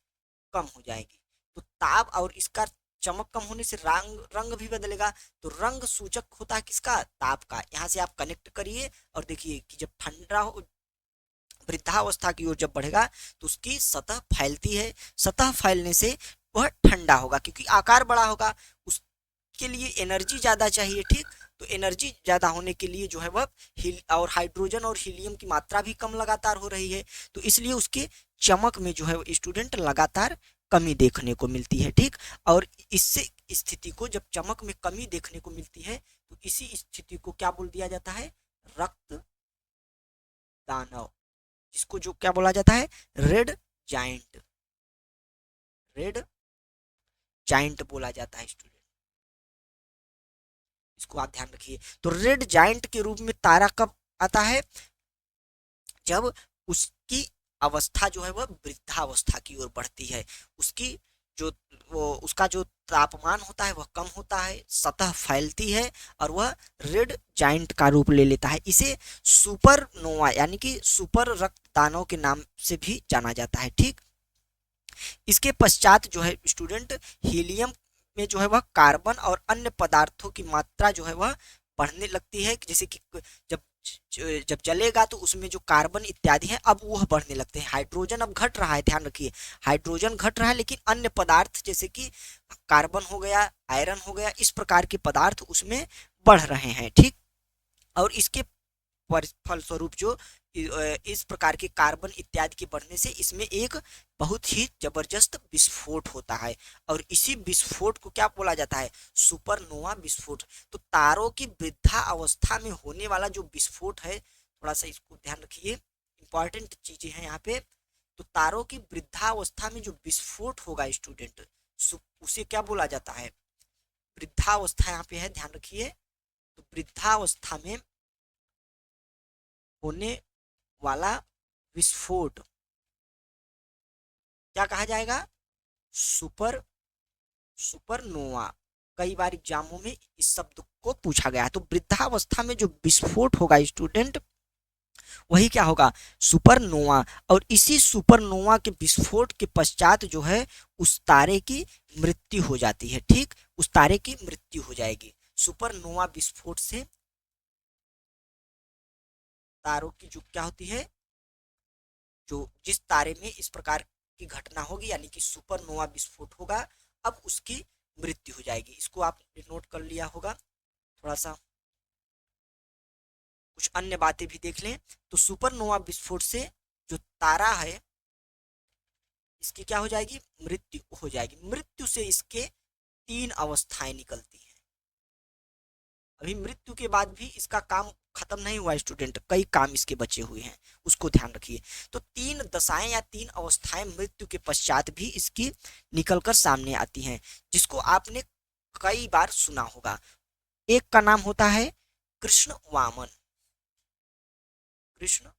कम हो जाएगी। तो ताप और इसका चमक कम होने से रंग रंग भी बदलेगा। तो रंग सूचक होता है किसका, ताप का। यहाँ से आप कनेक्ट करिए और देखिए कि जब ठंडा हो, वृद्धावस्था की ओर जब बढ़ेगा तो उसकी सतह फैलती है, सतह फैलने से वह ठंडा होगा क्योंकि आकार बड़ा होगा, उसके लिए एनर्जी ज्यादा चाहिए, ठीक। तो एनर्जी ज्यादा होने के लिए जो है वह और हाइड्रोजन और हीलियम की मात्रा भी कम लगातार हो रही है, तो इसलिए उसके चमक में जो है स्टूडेंट लगातार कमी देखने को मिलती है, ठीक। और इससे स्थिति को, जब चमक में कमी देखने को मिलती है तो इसी स्थिति को क्या बोल दिया जाता है, रक्त दानव, जिसको जो क्या बोला जाता है, रेड जाइंट, रेड जाइंट बोला जाता है स्टूडेंट। इसको आप ध्यान रखिए। तो रेड जाइंट के रूप में तारा कब आता है, जब उसकी अवस्था जो है वह वृद्धावस्था की ओर बढ़ती है, उसकी जो वो उसका जो तापमान होता है वह कम होता है, सतह फैलती है और वह रेड जाइंट का रूप ले लेता है। इसे सुपरनोवा यानी कि सुपर रक्तदानव के नाम से भी जाना जाता है, ठीक। इसके पश्चात जो है स्टूडेंट, हीलियम में जो है वह कार्बन और अन्य पदार्थों की मात्रा जो है वह बढ़ने लगती है, जैसे कि जब जब जलेगा तो उसमें जो कार्बन इत्यादि है अब वह बढ़ने लगते हैं। हाइड्रोजन अब घट रहा है, ध्यान रखिए, हाइड्रोजन घट रहा है, लेकिन अन्य पदार्थ जैसे कि कार्बन हो गया, आयरन हो गया, इस प्रकार के पदार्थ उसमें बढ़ रहे हैं, ठीक। और इसके फलस्वरूप जो इस प्रकार के कार्बन इत्यादि के बढ़ने से इसमें एक बहुत ही जबरदस्त विस्फोट होता है, और इसी विस्फोट को क्या बोला जाता है, सुपरनोवा विस्फोट। तो तारों की वृद्धा अवस्था में होने वाला जो विस्फोट है, थोड़ा सा इसको ध्यान रखिए, इंपॉर्टेंट चीजें हैं यहाँ पे। तो तारों की वृद्धावस्था में जो विस्फोट होगा स्टूडेंट, उसे क्या बोला जाता है, वृद्धावस्था यहाँ पे है, ध्यान रखिए। तो वृद्धावस्था में होने वाला विस्फोट क्या कहा जाएगा, सुपर सुपरनोवा। कई बार एग्जामों में इस शब्द को पूछा गया है। तो वृद्धावस्था में जो विस्फोट होगा स्टूडेंट, वही क्या होगा, सुपरनोवा। और इसी सुपरनोवा के विस्फोट के पश्चात जो है उस तारे की मृत्यु हो जाती है, ठीक। उस तारे की मृत्यु हो जाएगी। सुपरनोवा विस्फोट से तारों की जो क्या होती है, जो जिस तारे में इस प्रकार की घटना होगी यानी कि सुपरनोवा विस्फोट होगा, अब उसकी मृत्यु हो जाएगी। इसको आपने नोट कर लिया होगा। थोड़ा सा कुछ अन्य बातें भी देख लें। तो सुपरनोवा विस्फोट से जो तारा है इसकी क्या हो जाएगी, मृत्यु हो जाएगी। मृत्यु से इसके 3 अवस्थाएं निकलती हैं। अभी मृत्यु के बाद भी इसका काम खत्म नहीं हुआ स्टूडेंट, कई काम इसके बचे हुए हैं, उसको ध्यान रखिए। तो 3 दशाएं या 3 अवस्थाएं मृत्यु के पश्चात भी इसकी निकलकर सामने आती हैं, जिसको आपने कई बार सुना होगा। एक का नाम होता है कृष्ण वामन, कृष्ण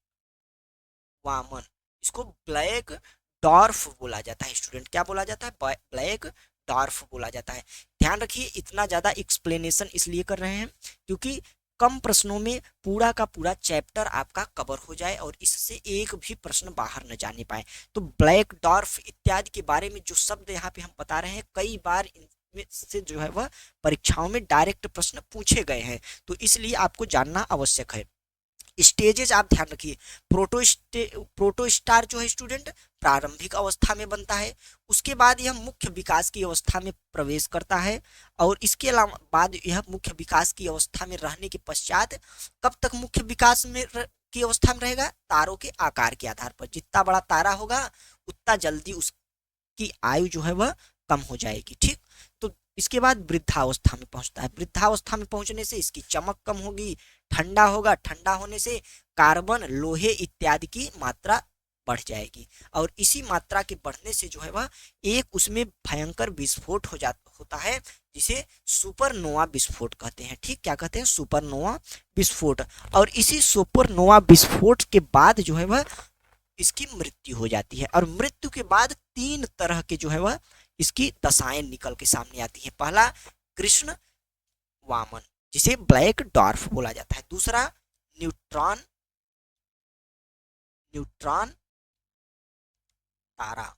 वामन। इसको ब्लैक डॉर्फ बोला जाता है स्टूडेंट, क्या बोला जाता है, ब्लैक डॉर्फ बोला जाता है। ध्यान रखिए, इतना ज्यादा एक्सप्लेनेशन इसलिए कर रहे हैं क्योंकि कम प्रश्नों में पूरा का पूरा चैप्टर आपका कवर हो जाए और इससे एक भी प्रश्न बाहर न जाने पाए। तो ब्लैक डॉर्फ इत्यादि के बारे में जो शब्द यहाँ पे हम बता रहे हैं, कई बार इनमें से जो है वह परीक्षाओं में डायरेक्ट प्रश्न पूछे गए हैं, तो इसलिए आपको जानना आवश्यक है। स्टेजेस आप ध्यान रखिए। प्रोटोस्टार जो है स्टूडेंट प्रारंभिक अवस्था में बनता है, उसके बाद यह मुख्य विकास की अवस्था में प्रवेश करता है, और इसके अलावा बाद यह मुख्य विकास की अवस्था में रहने के पश्चात कब तक मुख्य विकास में की अवस्था में रहेगा, तारों के आकार के आधार पर। जितना बड़ा तारा होगा उतना जल्दी उसकी आयु जो है वह कम हो जाएगी, ठीक। तो इसके बाद वृद्धावस्था में पहुंचता है। वृद्धावस्था में पहुंचने से इसकी चमक कम होगी, ठंडा होगा, ठंडा होने से कार्बन, लोहे इत्यादि की मात्रा बढ़ जाएगी, और इसी मात्रा के बढ़ने से जो है वह एक उसमें भयंकर विस्फोट होता है, जिसे सुपरनोवा विस्फोट कहते हैं, ठीक। क्या कहते हैं, सुपरनोवा विस्फोट। और इसी सुपरनोवा विस्फोट के बाद जो है वह इसकी मृत्यु हो जाती है, और मृत्यु के बाद 3 तरह के जो है वह इसकी दशाएं निकल के सामने आती है। पहला कृष्ण वामन, जिसे ब्लैक डॉर्फ बोला जाता है। दूसरा न्यूट्रॉन न्यूट्रॉन तारा,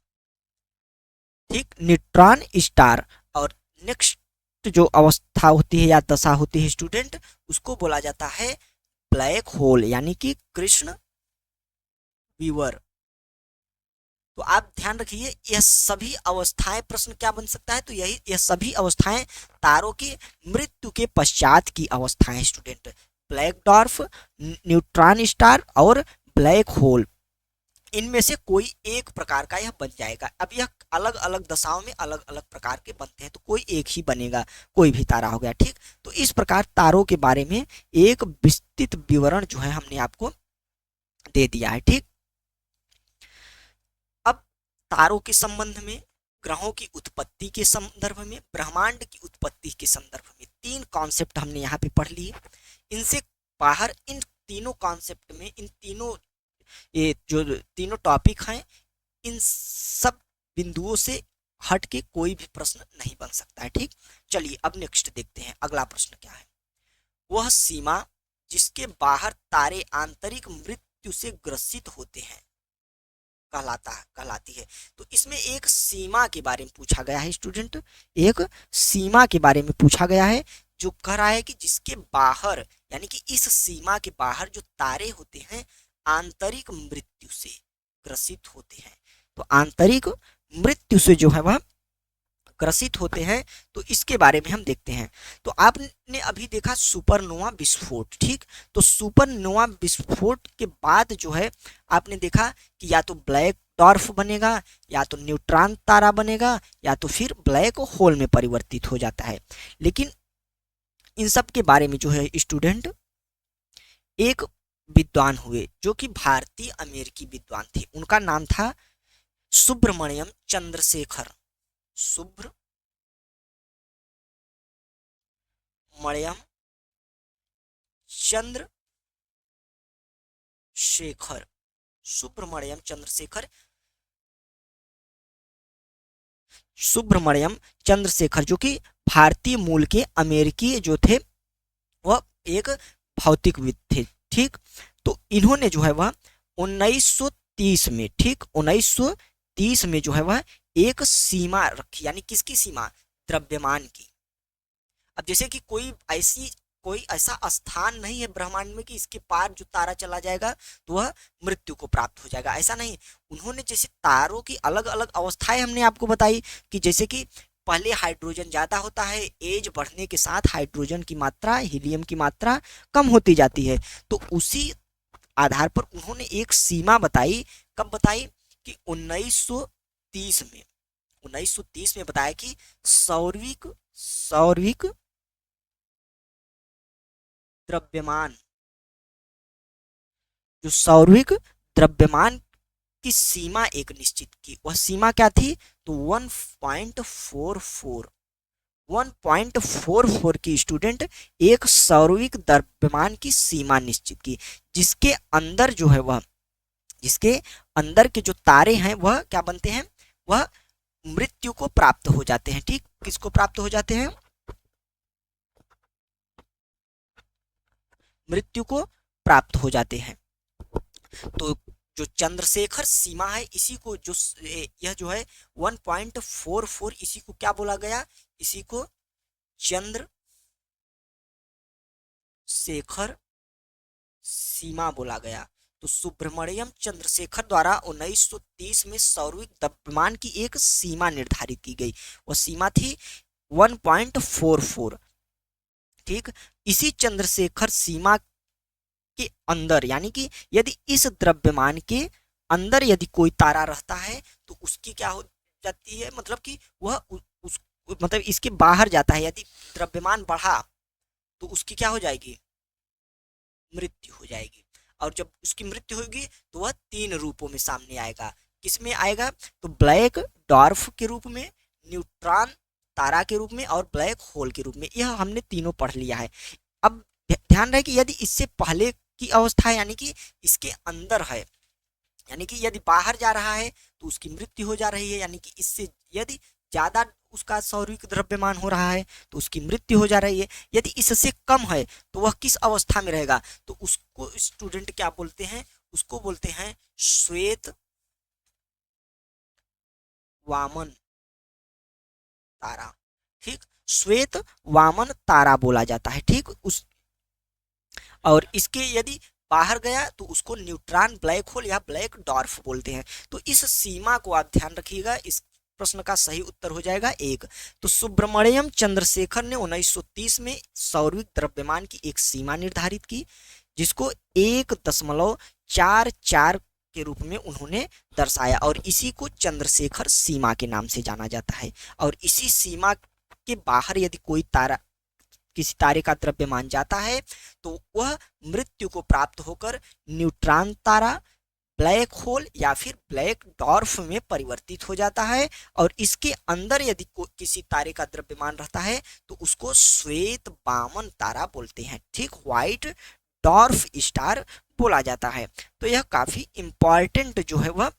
ठीक, न्यूट्रॉन स्टार। और नेक्स्ट जो अवस्था होती है या दशा होती है स्टूडेंट, उसको बोला जाता है ब्लैक होल यानी कि कृष्ण वीवर। तो आप ध्यान रखिए, यह सभी अवस्थाएं, प्रश्न क्या बन सकता है, तो यह सभी अवस्थाएं तारों की मृत्यु के पश्चात की अवस्थाएं student. Black dwarf, neutron star और ब्लैक होल, इनमें से कोई एक प्रकार का यह बन जाएगा। अब यह अलग अलग दशाओं में अलग अलग प्रकार के बनते हैं, तो कोई एक ही बनेगा, कोई भी तारा हो गया, ठीक। तो इस प्रकार तारों के बारे में एक विस्तृत विवरण जो है हमने आपको दे दिया है, ठीक। अब तारों के संबंध में, ग्रहों की उत्पत्ति के संदर्भ में, ब्रह्मांड की उत्पत्ति के संदर्भ में तीन कॉन्सेप्ट हमने यहाँ पे पढ़ लिए। इनसे बाहर इन तीनों कॉन्सेप्ट में, इन तीनों, ये जो तीनों टॉपिक हैं, इन सब बिंदुओं से हट के कोई भी प्रश्न नहीं बन सकता है, ठीक। चलिए अब नेक्स्ट देखते हैं, अगला प्रश्न क्या है। वह सीमा जिसके बाहर तारे आंतरिक मृत्यु से ग्रसित होते हैं कहलाती है। तो इसमें एक सीमा के बारे में पूछा गया है स्टूडेंट, एक सीमा के बारे में पूछा गया है, जो कह रहा है कि जिसके बाहर, यानी कि इस सीमा के बाहर जो तारे होते हैं आंतरिक मृत्यु से ग्रसित होते हैं। तो आंतरिक मृत्यु से जो है वह ग्रसित होते हैं, तो इसके बारे में हम देखते हैं। तो आपने अभी देखा सुपरनोवा विस्फोट, ठीक। तो सुपरनोवा विस्फोट के बाद जो है आपने देखा कि या तो ब्लैक डॉर्फ बनेगा, या तो न्यूट्रॉन तारा बनेगा, या तो फिर ब्लैक होल में परिवर्तित हो जाता है। लेकिन इन सब के बारे में जो है स्टूडेंट, एक विद्वान हुए जो कि भारतीय अमेरिकी विद्वान थे, उनका नाम था सुब्रमण्यम चंद्रशेखर। सुब्रमण्यम चंद्रशेखर, सुब्रमण्यम चंद्रशेखर, सुब्रमण्यम चंद्रशेखर, जो कि भारतीय मूल के अमेरिकी जो थे, वह एक भौतिकविद थे, ठीक। तो इन्होंने जो है वह 1930 में, ठीक, 1930 में जो है वह एक सीमा रखी, यानी किसकी सीमा, द्रव्यमान की। अब जैसे कि कोई ऐसा स्थान नहीं है ब्रह्मांड में कि इसके पार जो तारा चला जाएगा तो वह मृत्यु को प्राप्त हो जाएगा, ऐसा नहीं। उन्होंने जैसे तारों की अलग अलग अवस्थाएं हमने आपको बताई, कि जैसे कि पहले हाइड्रोजन ज्यादा होता है, एज बढ़ने के साथ हाइड्रोजन की मात्रा, हीलियम की मात्रा कम होती जाती है। तो उसी आधार पर उन्होंने एक सीमा बताई, कब बताई, कि 1930 में बताया कि सौरविक द्रव्यमान, जो सौरविक द्रव्यमान की सीमा एक निश्चित की, वह सीमा क्या थी, तो 1.44 की स्टूडेंट एक सौरविक द्रव्यमान की सीमा निश्चित की, जिसके अंदर जो है वह, जिसके अंदर के जो तारे हैं वह क्या बनते हैं, वह मृत्यु को प्राप्त हो जाते हैं, ठीक। किसको प्राप्त हो जाते हैं, मृत्यु को प्राप्त हो जाते हैं। तो जो चंद्रशेखर सीमा है, इसी को जो यह जो है 1.44, इसी को क्या बोला गया, इसी को चंद्रशेखर सीमा बोला गया। तो सुब्रमण्यम चंद्रशेखर द्वारा 1930 में सौरविक द्रव्यमान की एक सीमा निर्धारित की गई, वह सीमा थी 1.44, ठीक। इसी चंद्रशेखर सीमा के अंदर, यानी कि यदि इस द्रव्यमान के अंदर यदि कोई तारा रहता है तो उसकी क्या हो जाती है, मतलब कि वह उस मतलब इसके बाहर जाता है, यदि द्रव्यमान बढ़ा तो उसकी क्या हो जाएगी, मृत्यु हो जाएगी। और जब उसकी मृत्यु होगी तो वह तीन रूपों में सामने आएगा, किसमें आएगा, तो ब्लैक डॉर्फ के रूप में, न्यूट्रॉन तारा के रूप में, और ब्लैक होल के रूप में। यह हमने तीनों पढ़ लिया है। अब ध्यान रहे कि यदि इससे पहले की अवस्था है, यानी कि इसके अंदर है, यानी कि यदि बाहर जा रहा है तो उसकी मृत्यु हो जा रही है, यानी कि इससे यदि ज्यादा उसका सौरविक द्रव्यमान हो रहा है तो उसकी मृत्यु हो जा रही है। यदि इससे कम है तो वह किस अवस्था में रहेगा, तो उसको स्टूडेंट क्या बोलते हैं, उसको बोलते हैं श्वेत वामन तारा। ठीक, श्वेत वामन तारा बोला जाता है। ठीक, उस और इसके यदि बाहर गया तो उसको न्यूट्रॉन ब्लैक होल या ब्लैक डॉर्फ बोलते हैं। तो इस सीमा को आप ध्यान रखिएगा, इस प्रश्न का सही उत्तर हो जाएगा एक। तो सुब्रमण्यम चंद्रशेखर ने 1930 में सौरविक द्रव्यमान की एक सीमा निर्धारित की, जिसको 1.44 के रूप में उन्होंने दर्शाया, और इसी को चंद्रशेखर सीमा के नाम से जाना जाता है। और इसी सीमा के बाहर यदि कोई तारा, किसी तारे का द्रव्यमान जाता है तो वह मृत्यु को प्राप्त होकर न्यूट्रॉन तारा, ब्लैक होल या फिर ब्लैक डॉर्फ में परिवर्तित हो जाता है। और इसके अंदर यदि किसी तारे का द्रव्यमान रहता है तो उसको श्वेत वामन तारा बोलते हैं। ठीक, व्हाइट डॉर्फ स्टार बोला जाता है। तो यह काफी इंपॉर्टेंट जो है वह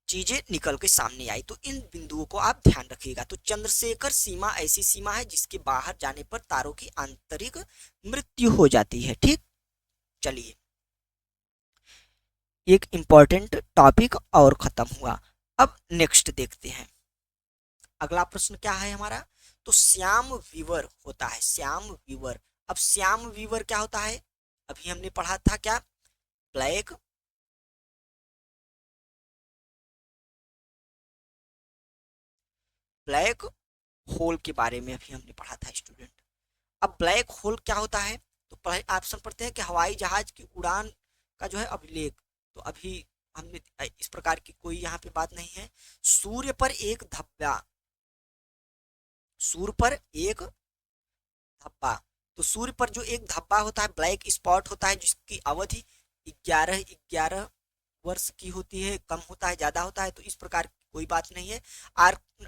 चीजें निकल के सामने आई। तो इन बिंदुओं को आप ध्यान रखिएगा। तो चंद्रशेखर सीमा ऐसी सीमा है जिसके बाहर जाने पर तारों की आंतरिक मृत्यु हो जाती है। ठीक, चलिए एक इंपॉर्टेंट टॉपिक और खत्म हुआ। अब नेक्स्ट देखते हैं, अगला प्रश्न क्या है हमारा। तो श्याम वीवर होता है, श्याम वीवर। अब श्याम वीवर क्या होता है, अभी हमने पढ़ा था क्या, ब्लैक ब्लैक होल के बारे में अभी हमने पढ़ा था स्टूडेंट। अब ब्लैक होल क्या होता है, तो पहले ऑप्शन पढ़ते हैं कि हवाई जहाज की उड़ान का जो है अभिलेख। तो अभी हमने इस प्रकार की कोई यहाँ पे बात नहीं है। सूर्य पर एक धब्बा, सूर्य पर एक धब्बा। तो सूर्य पर जो एक धब्बा होता है, ब्लैक स्पॉट होता है, जिसकी अवधि 11 वर्ष की होती है, कम होता है, ज्यादा होता है, तो इस प्रकार की कोई बात नहीं है।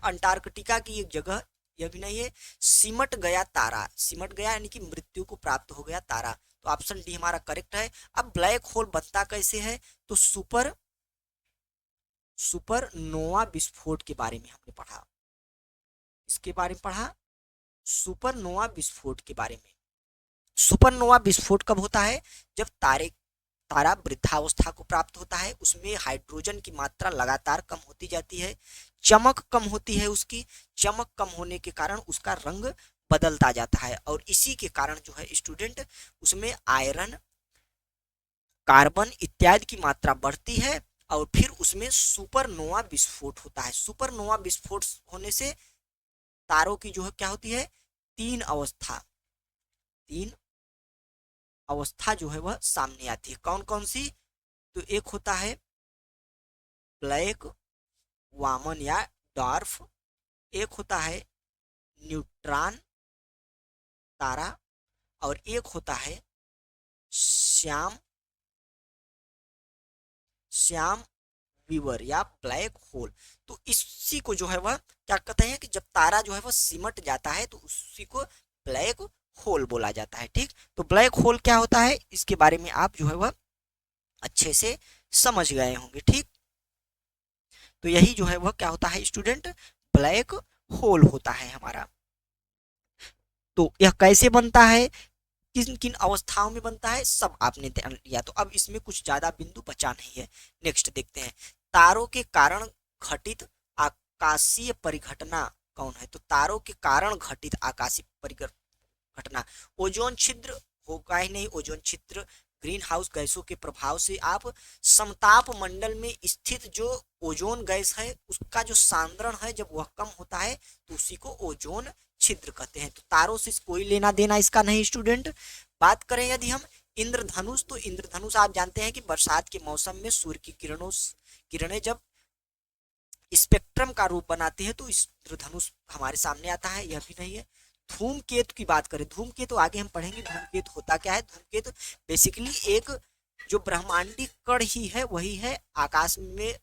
अंटार्कटिका की एक जगह यह भी नहीं है। सिमट गया तारा, सिमट गया यानी कि मृत्यु को प्राप्त हो गया तारा। तो ऑप्शन डी हमारा करेक्ट है। अब ब्लैक होल बनता कैसे है, तो सुपर नोवा विस्फोट के बारे में हमने पढ़ा, इसके बारे में पढ़ा, सुपरनोवा विस्फोट के बारे में। सुपरनोवा विस्फोट कब होता है, जब तारा वृद्धावस्था को प्राप्त होता है, उसमें हाइड्रोजन की मात्रा लगातार कम होती जाती है, चमक कम होती है, उसकी चमक कम होने के कारण उसका रंग बदलता जाता है, और इसी के कारण जो है स्टूडेंट उसमें आयरन, कार्बन इत्यादि की मात्रा बढ़ती है, और फिर उसमें सुपरनोवा विस्फोट होता है। सुपरनोवा विस्फोट होने से तारों की जो है क्या होती है, तीन अवस्था जो है वह सामने आती है। कौन कौन सी, तो एक होता है ब्लैक वामन या डॉर्फ, एक होता है न्यूट्रॉन तारा, और एक होता है श्याम श्याम वीवर या ब्लैक होल। तो इसी को जो है वह क्या कहते हैं कि जब तारा जो है वह सिमट जाता है तो उसी को ब्लैक होल बोला जाता है। ठीक, तो ब्लैक होल क्या होता है, इसके बारे में आप जो है वह अच्छे से समझ गए होंगे। ठीक, तो यही जो है वह क्या होता है स्टूडेंट, ब्लैक होल होता है हमारा। तो यह कैसे बनता है, किन किन अवस्थाओं में बनता है, सब आपने ध्यान लिया। तो अब इसमें कुछ ज्यादा बिंदु बचा नहीं है। नेक्स्ट देखते हैं, तारों के कारण घटित आकाशीय परिघटना कौन है। तो तारों के कारण घटित आकाशीय परिघटना, ओजोन छिद्र होगा ही नहीं। ओजोन छिद्र ग्रीन हाउस गैसों के प्रभाव से आप समताप मंडल में स्थित जो ओजोन गैस है उसका जो सांद्रण है जब वह कम होता है तो उसी को ओजोन छिद्र कहते हैं। तो तारों से कोई लेना देना इसका नहीं स्टूडेंट। बात करें यदि हम इंद्रधनुष, तो इंद्रधनुष आप जानते हैं कि बरसात के मौसम में सूर्य की किरणें जब स्पेक्ट्रम का रूप बनाते हैं तो इंद्रधनुष हमारे सामने आता है, यह भी नहीं है। धूमकेतु की बात करें, धूमकेतु आगे हम पढ़ेंगे धूमकेतु होता क्या है। धूमकेतु बेसिकली एक जो ब्रह्मांडी कण ही है, वही है आकाश में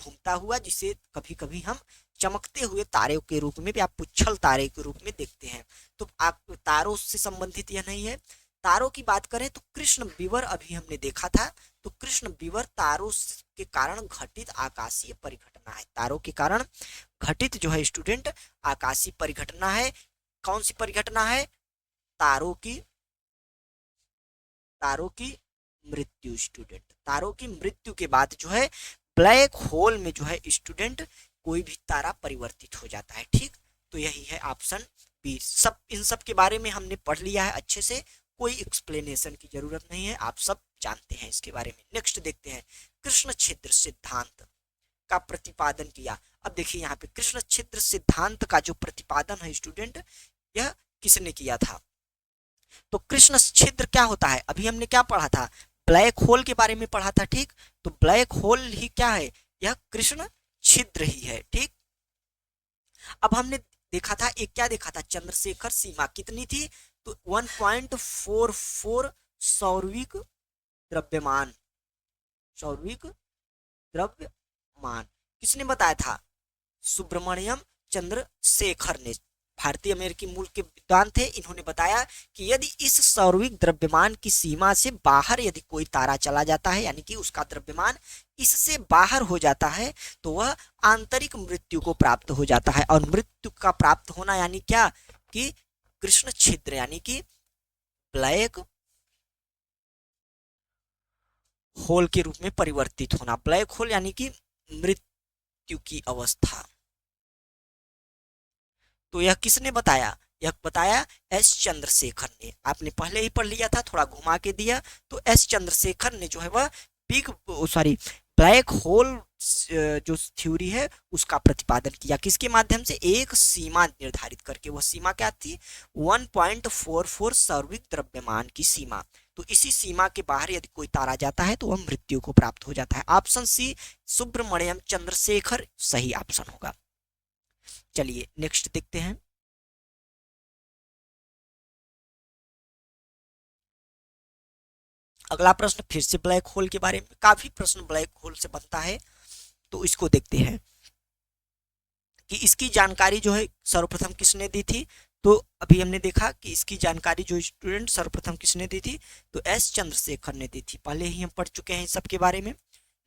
घूमता हुआ, जिसे कभी कभी हम चमकते हुए तारे के रूप में या पुच्छल तारे के रूप में देखते हैं। तो आप तारों से संबंधित यह नहीं है। तारों की बात करें तो कृष्ण विवर अभी हमने देखा था। तो कृष्ण विवर तारों के कारण घटित आकाशीय परिघटना है। तारों के कारण घटित जो है स्टूडेंट आकाशीय परिघटना है। कौन सी परिघटना है, तारों की मृत्यु स्टूडेंट, तारों की मृत्यु के बाद जो है ब्लैक होल में जो है स्टूडेंट कोई भी तारा परिवर्तित हो जाता है। ठीक, तो यही है ऑप्शन बी। सब इन सब के बारे में हमने पढ़ लिया है अच्छे से, कोई एक्सप्लेनेशन की जरूरत नहीं है, आप सब जानते हैं इसके बारे में। नेक्स्ट देखते हैं, कृष्ण छिद्र सिद्धांत का प्रतिपादन किया। अब देखिए यहाँ पे कृष्ण छिद्र सिद्धांत का जो प्रतिपादन है स्टूडेंट, यह किसने किया था? तो कृष्ण छिद्र क्या होता है, अभी हमने क्या पढ़ा था, ब्लैक होल के बारे में पढ़ा था। ठीक, तो ब्लैक होल ही क्या है, यह कृष्ण छिद्र ही है। ठीक, अब हमने देखा था, एक क्या देखा था, चंद्रशेखर सीमा कितनी थी, तो 1.44 सौरविक द्रव्यमान, सौरविक द्रव्यमान किसने बताया था? सुब्रमण्यम चंद्रशेखर ने, भारतीय अमेरिकी मूल के विद्वान थे। इन्होंने बताया कि यदि इस सौरविक द्रव्यमान की सीमा से बाहर यदि कोई तारा चला जाता है, यानी कि उसका द्रव्यमान इससे बाहर हो जाता है, तो वह आंतरिक मृत्यु को प्राप्त हो जाता है। और मृत्यु का प्राप्त होना यानी क्या, कि कृष्ण छिद्र यानी कि ब्लैक होल के रूप में परिवर्तित होना। ब्लैक होल यानी कि मृत्यु की अवस्था। तो यह किसने बताया? यह बताया एस चंद्रशेखर ने। आपने पहले ही पढ़ लिया था, थोड़ा घुमा के दिया। तो एस चंद्रशेखर ने जो है वह ब्लैक होल जो थ्योरी है उसका प्रतिपादन किया। किसके माध्यम से? एक सीमा निर्धारित करके। वह सीमा क्या थी? 1.44 सौरविक द्रव्यमान की सीमा। तो इसी सीमा के बाहर यदि कोई तारा जाता है तो वह मृत्यु को प्राप्त हो जाता है। ऑप्शन सी सुब्रमण्यम चंद्रशेखर सही ऑप्शन होगा। चलिए नेक्स्ट देखते हैं। अगला प्रश्न फिर से ब्लैक होल के बारे में, काफी प्रश्न ब्लैक होल से बनता है, तो इसको देखते हैं कि इसकी जानकारी जो है सर्वप्रथम किसने दी थी। तो अभी हमने देखा कि इसकी जानकारी जो स्टूडेंट सर्वप्रथम किसने दी थी, तो एस चंद्रशेखर ने दी थी। पहले ही हम पढ़ चुके हैं सबके बारे में।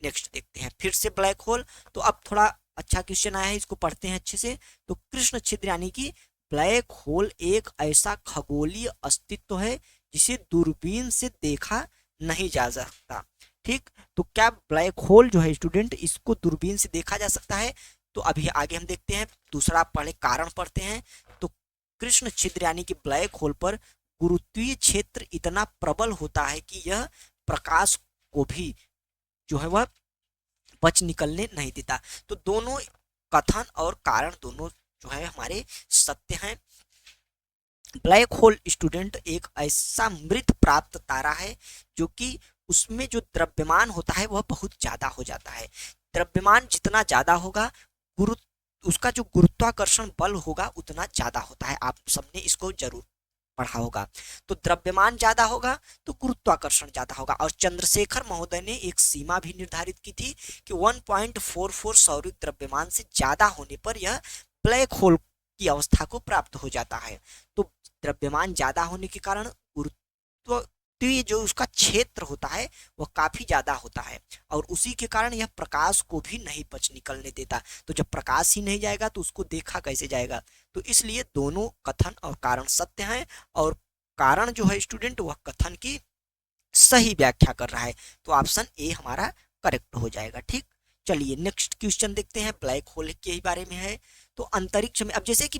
नेक्स्ट देखते हैं फिर से ब्लैक होल। तो अब थोड़ा अच्छा क्वेश्चन आया है, इसको पढ़ते हैं अच्छे से। तो कृष्ण छिद्र यानी कि ब्लैक होल एक ऐसा खगोलीय अस्तित्व है जिसे दूरबीन से देखा नहीं जा सकता। ठीक, तो क्या ब्लैक होल जो है स्टूडेंट, इसको दूरबीन से देखा जा सकता है? तो अभी आगे हम देखते हैं, दूसरा पहले कारण पढ़ते हैं। तो कृष्ण छिद्र यानी कि ब्लैक होल पर गुरुत्वीय क्षेत्र इतना प्रबल होता है कि यह प्रकाश को भी जो है वह बच निकलने नहीं देता। तो दोनों कथन और कारण दोनों जो है हमारे सत्य हैं। ब्लैक होल स्टूडेंट एक ऐसा मृत प्राप्त तारा है जो कि उसमें जो द्रव्यमान होता है वह बहुत ज्यादा हो जाता है। द्रव्यमान जितना ज्यादा होगा, उसका जो गुरुत्वाकर्षण बल होगा उतना ज्यादा होता है। आप सबने इसको जरूर पढ़ा होगा। तो द्रव्यमान ज्यादा होगा तो गुरुत्वाकर्षण ज्यादा होगा। और चंद्रशेखर महोदय ने एक सीमा भी निर्धारित की थी कि 1.44 सौरविक द्रव्यमान से ज्यादा होने पर यह ब्लैक होल की अवस्था को प्राप्त हो जाता है। तो द्रव्यमान ज्यादा होने के कारण गुरुत्व तो ये जो उसका क्षेत्र होता है वह काफी ज्यादा होता है, और उसी के कारण यह प्रकाश को भी नहीं बच निकलने देता। तो जब प्रकाश ही नहीं जाएगा तो उसको देखा कैसे जाएगा? तो इसलिए दोनों कथन और कारण सत्य हैं, और कारण जो है स्टूडेंट वह कथन की सही व्याख्या कर रहा है। तो ऑप्शन ए हमारा करेक्ट हो जाएगा। ठीक, चलिए नेक्स्ट क्वेश्चन देखते हैं, ब्लैक होल के ही बारे में है। तो अंतरिक्ष में, अब जैसे कि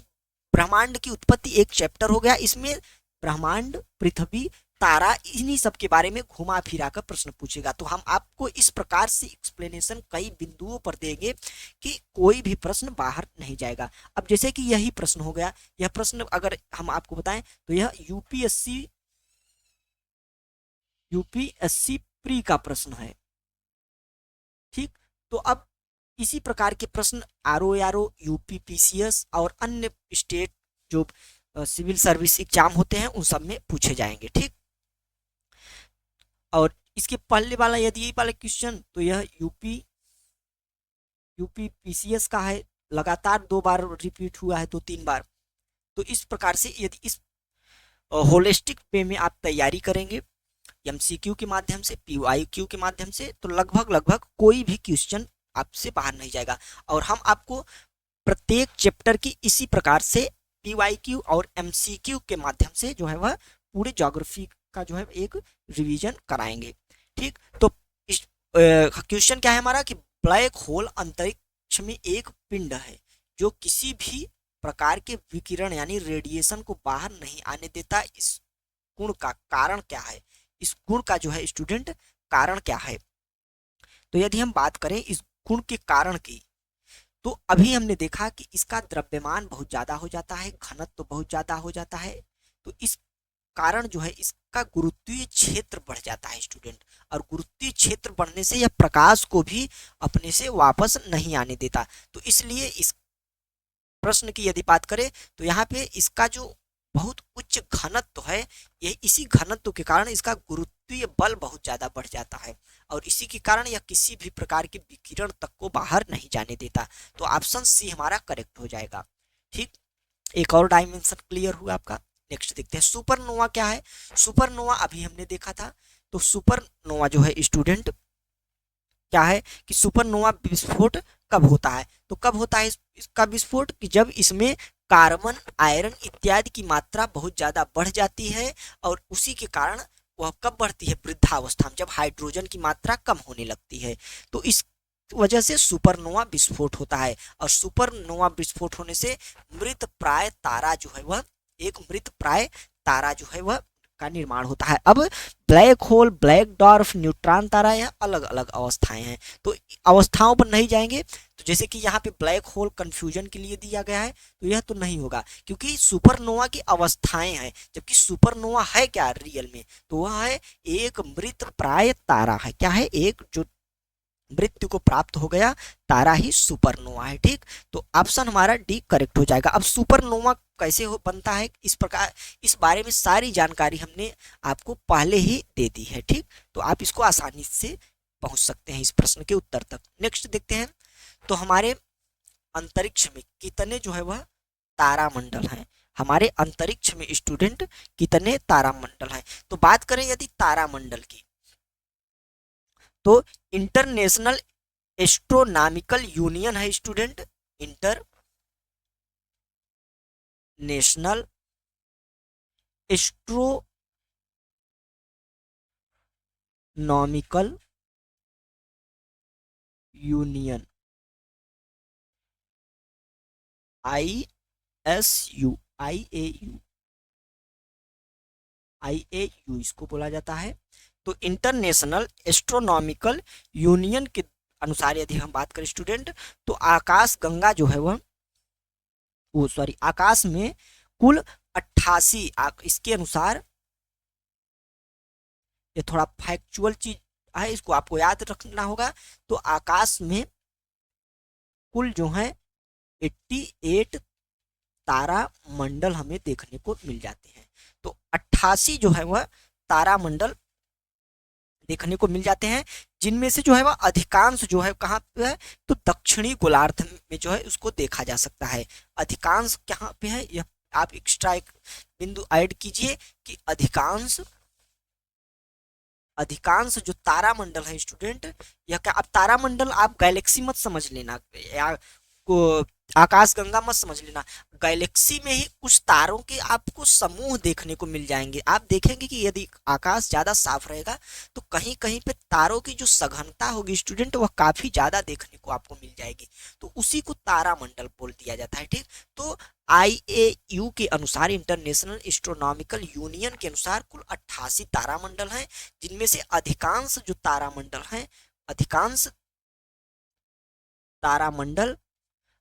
ब्रह्मांड की उत्पत्ति एक चैप्टर हो गया, इसमें ब्रह्मांड, पृथ्वी, तारा, इन्हीं सब के बारे में घुमा फिरा कर प्रश्न पूछेगा। तो हम आपको इस प्रकार से एक्सप्लेनेशन कई बिंदुओं पर देंगे कि कोई भी प्रश्न बाहर नहीं जाएगा। अब जैसे कि यही प्रश्न हो गया, यह प्रश्न अगर हम आपको बताएं तो यह यूपीएससी प्री का प्रश्न है। ठीक, तो अब इसी प्रकार के प्रश्न आरओ, यूपीपीसीएस और अन्य स्टेट जो सिविल सर्विस एग्जाम होते हैं उन सब में पूछे जाएंगे। ठीक, और इसके पहले वाला यदि ये वाला क्वेश्चन, तो यह यूपीपीसीएस का है, लगातार 2 बार रिपीट हुआ है, तो 3 बार। तो इस प्रकार से यदि इस होलिस्टिक वे में आप तैयारी करेंगे एमसीक्यू के माध्यम से, पीवाईक्यू के माध्यम से, तो लगभग कोई भी क्वेश्चन आपसे बाहर नहीं जाएगा। और हम आपको प्रत्येक चैप्टर की इसी प्रकार से पीवाईक्यू और एमसीक्यू के माध्यम से जो है वह पूरे ज्योग्राफी का जो है एक रिवीजन कराएंगे। ठीक, तो क्वेश्चन क्या है हमारा कि ब्लैक होल अंतरिक्ष में एक पिंड है जो किसी भी प्रकार के विकिरण यानी रेडिएशन को बाहर नहीं आने देता। इस गुण का कारण क्या है? इस गुण का जो है स्टूडेंट कारण क्या है? तो यदि हम बात करें इस गुण के कारण की, तो अभी हमने देखा कि इसका द्रव्यमान बहुत ज्यादा हो जाता है, घनत्व तो बहुत ज्यादा हो जाता है। तो इस कारण जो है इसका गुरुत्वीय क्षेत्र बढ़ जाता है स्टूडेंट, और गुरुत्वीय क्षेत्र बढ़ने से यह प्रकाश को भी अपने से वापस नहीं आने देता। तो इसलिए इस प्रश्न की यदि बात करें तो यहाँ पे इसका जो बहुत उच्च घनत्व है, यह इसी घनत्व के कारण इसका गुरुत्वीय बल बहुत ज्यादा बढ़ जाता है, और इसी के कारण यह किसी भी प्रकार के विकिरण तक को बाहर नहीं जाने देता। तो ऑप्शन सी हमारा करेक्ट हो जाएगा। ठीक, एक और डायमेंशन क्लियर हुआ आपका। नेक्स्ट देखते हैं सुपरनोवा क्या है। सुपरनोवा अभी हमने देखा था। तो सुपरनोवा जो है स्टूडेंट क्या है कि सुपरनोवा विस्फोट कब होता है? तो कब होता है इसका विस्फोट? कि जब इसमें कार्बन, आयरन इत्यादि की मात्रा बहुत ज्यादा बढ़ जाती है, और उसी के कारण वह कब बढ़ती है? वृद्धावस्था में, जब हाइड्रोजन की मात्रा कम होने लगती है। तो इस वजह से सुपरनोवा विस्फोट होता है, और सुपरनोवा विस्फोट होने से मृत प्राय तारा जो है वह, एक मृत प्राय तारा जो है वह का निर्माण होता है। अब black hole, black dwarf, neutron तारा, यह अलग अलग अवस्थाएं हैं, तो अवस्थाओं पर नहीं जाएंगे। तो जैसे कि यहाँ पे ब्लैक होल कंफ्यूजन के लिए दिया गया है, तो यह तो नहीं होगा क्योंकि सुपरनोवा की अवस्थाएं हैं, जबकि सुपरनोवा है क्या रियल में? तो वह है एक मृत प्राय तारा है। क्या है? एक जो मृत्यु को प्राप्त हो गया तारा ही सुपरनोवा है। ठीक, तो ऑप्शन हमारा डी करेक्ट हो जाएगा। अब सुपरनोवा कैसे हो बनता है, इस प्रकार इस बारे में सारी जानकारी हमने आपको पहले ही दे दी है। ठीक, तो आप इसको आसानी से पहुंच सकते हैं इस प्रश्न के उत्तर तक। नेक्स्ट देखते हैं, तो हमारे अंतरिक्ष में कितने जो है वह तारामंडल हैं? हमारे अंतरिक्ष में स्टूडेंट कितने तारामंडल हैं? तो बात करें यदि तारामंडल की, तो इंटरनेशनल एस्ट्रोनॉमिकल यूनियन है student, international astronomical union, ISU, IAU इसको बोला जाता है। तो इंटरनेशनल एस्ट्रोनॉमिकल यूनियन के अनुसार यदि हम बात करें स्टूडेंट, तो आकाश गंगा जो है वह, वो सॉरी, आकाश में कुल 88, इसके अनुसार, ये थोड़ा फैक्चुअल चीज है, इसको आपको याद रखना होगा। तो आकाश में कुल जो है 88 तारा मंडल हमें देखने को मिल जाते हैं। तो 88 जो है वह तारा मंडल देखने को मिल जाते हैं, जिनमें से जो है वह अधिकांश जो है कहाँ पे है? तो दक्षिणी गोलार्ध में जो है उसको देखा जा सकता है। अधिकांश कहाँ पे है? यह आप एक्स्ट्रा एक बिंदु ऐड कीजिए कि अधिकांश, अधिकांश जो तारामंडल है स्टूडेंट, यह क्या, अब तारामंडल आप गैलेक्सी मत समझ लेना या को आकाश गंगा मत समझ लेना। गैलेक्सी में ही कुछ तारों के आपको समूह देखने को मिल जाएंगे। आप देखेंगे कि यदि आकाश ज्यादा साफ रहेगा तो कहीं कहीं पे तारों की जो सघनता होगी स्टूडेंट, वह काफी ज्यादा देखने को आपको मिल जाएगी। तो उसी को तारामंडल बोल दिया जाता है। ठीक, तो IAU के अनुसार, इंटरनेशनल एस्ट्रोनॉमिकल यूनियन के अनुसार कुल 88 तारामंडल हैं, जिनमें से अधिकांश जो तारामंडल हैं, अधिकांश तारामंडल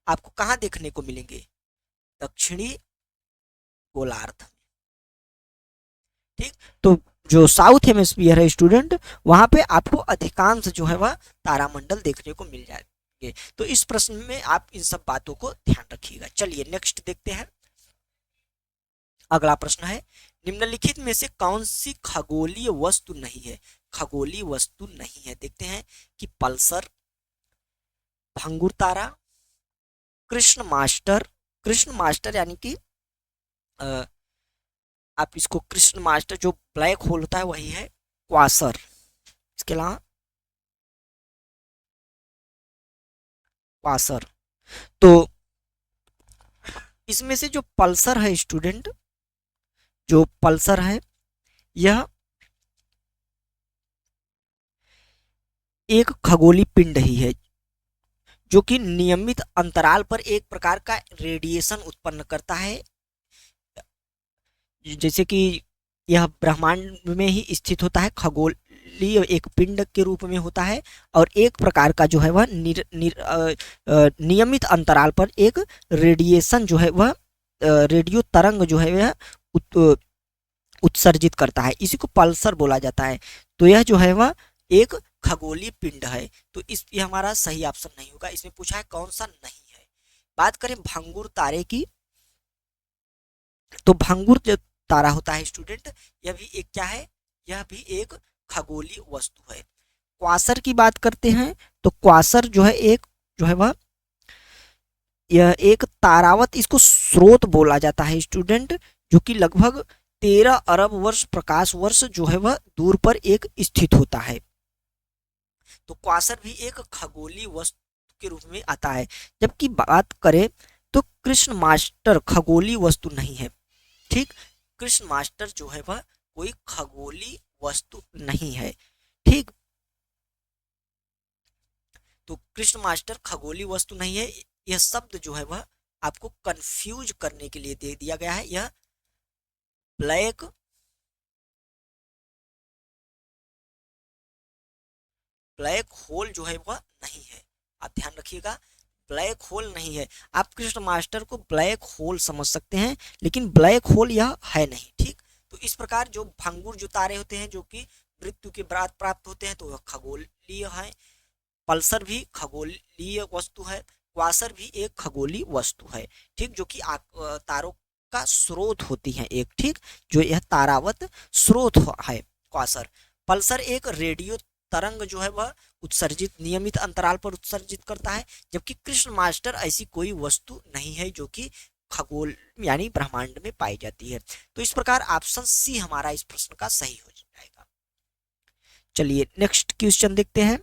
आपको कहाँ देखने को मिलेंगे? दक्षिणी गोलार्ध। ठीक, तो जो साउथ हेमिस्फीयर है स्टूडेंट, वहां पे आपको अधिकांश जो है वह तारामंडल देखने को मिल जाएंगे। तो इस प्रश्न में आप इन सब बातों को ध्यान रखिएगा। चलिए नेक्स्ट देखते हैं। अगला प्रश्न है, निम्नलिखित में से कौन सी खगोलीय वस्तु नहीं है? खगोलीय वस्तु नहीं है, देखते हैं कि पल्सर, भंगुर तारा, कृष्ण मास्टर, कृष्ण मास्टर यानी कि आप इसको कृष्ण मास्टर, जो ब्लैक होल होता है वही है क्वासर। इसके अलावा क्वासर, तो इसमें से जो पल्सर है स्टूडेंट, जो पल्सर है यह एक खगोलीय पिंड ही है जो कि नियमित अंतराल पर एक प्रकार का रेडिएशन उत्पन्न करता है। जैसे कि यह ब्रह्मांड में ही स्थित होता है, खगोलीय एक पिंड के रूप में होता है, और एक प्रकार का जो है वह नियमित अंतराल पर एक रेडिएशन जो है वह रेडियो तरंग जो है वह उत्सर्जित करता है। इसी को पल्सर बोला जाता है। तो यह जो है वह एक खगोलीय पिंड है। तो ये हमारा सही ऑप्शन नहीं होगा। इसमें पूछा है कौन सा नहीं है। बात करें भंगुर तारे की, तो भंगुर जो तारा होता है स्टूडेंट, यह भी एक क्या है, यह भी एक खगोलीय वस्तु है। क्वासर की बात करते हैं तो क्वासर जो है एक जो है वह यह एक तारावत, इसको स्रोत बोला जाता है स्टूडेंट, जो कि लगभग 13 अरब वर्ष प्रकाश वर्ष जो है वह दूर पर एक स्थित होता है। तो क्वासर भी एक खगोलीय वस्तु के रूप में आता है। जबकि बात करें तो कृष्ण मास्टर खगोलीय वस्तु नहीं है। ठीक, कृष्ण मास्टर जो है वह कोई खगोलीय वस्तु नहीं है। ठीक, तो कृष्ण मास्टर खगोलीय वस्तु नहीं है। यह शब्द जो है वह आपको कंफ्यूज करने के लिए दे दिया गया है। यह ब्लैक ब्लैक होल जो है वह नहीं है। आप ध्यान रखिएगा, ब्लैक होल नहीं है। आप कृष्ण मास्टर को ब्लैक होल समझ सकते हैं, लेकिन ब्लैक होल यह है नहीं। ठीक, तो इस प्रकार जो भंगुर जो तारे होते हैं जो कि मृत्यु के बाद प्राप्त होते हैं तो वह खगोलीय है। पल्सर भी खगोलीय वस्तु है। क्वासर भी एक खगोलीय वस्तु है। ठीक, जो कि तारों का स्रोत होती है एक। ठीक, जो यह तारावत स्रोत है क्वासर। पल्सर एक रेडियो तरंग जो है वह उत्सर्जित नियमित अंतराल पर उत्सर्जित करता है। जबकि कृष्ण मास्टर ऐसी कोई वस्तु नहीं है जो कि खगोल यानी ब्रह्मांड में पाई जाती है। तो इस प्रकार ऑप्शन सी हमारा इस प्रश्न का सही हो जाएगा। चलिए नेक्स्ट क्वेश्चन देखते हैं।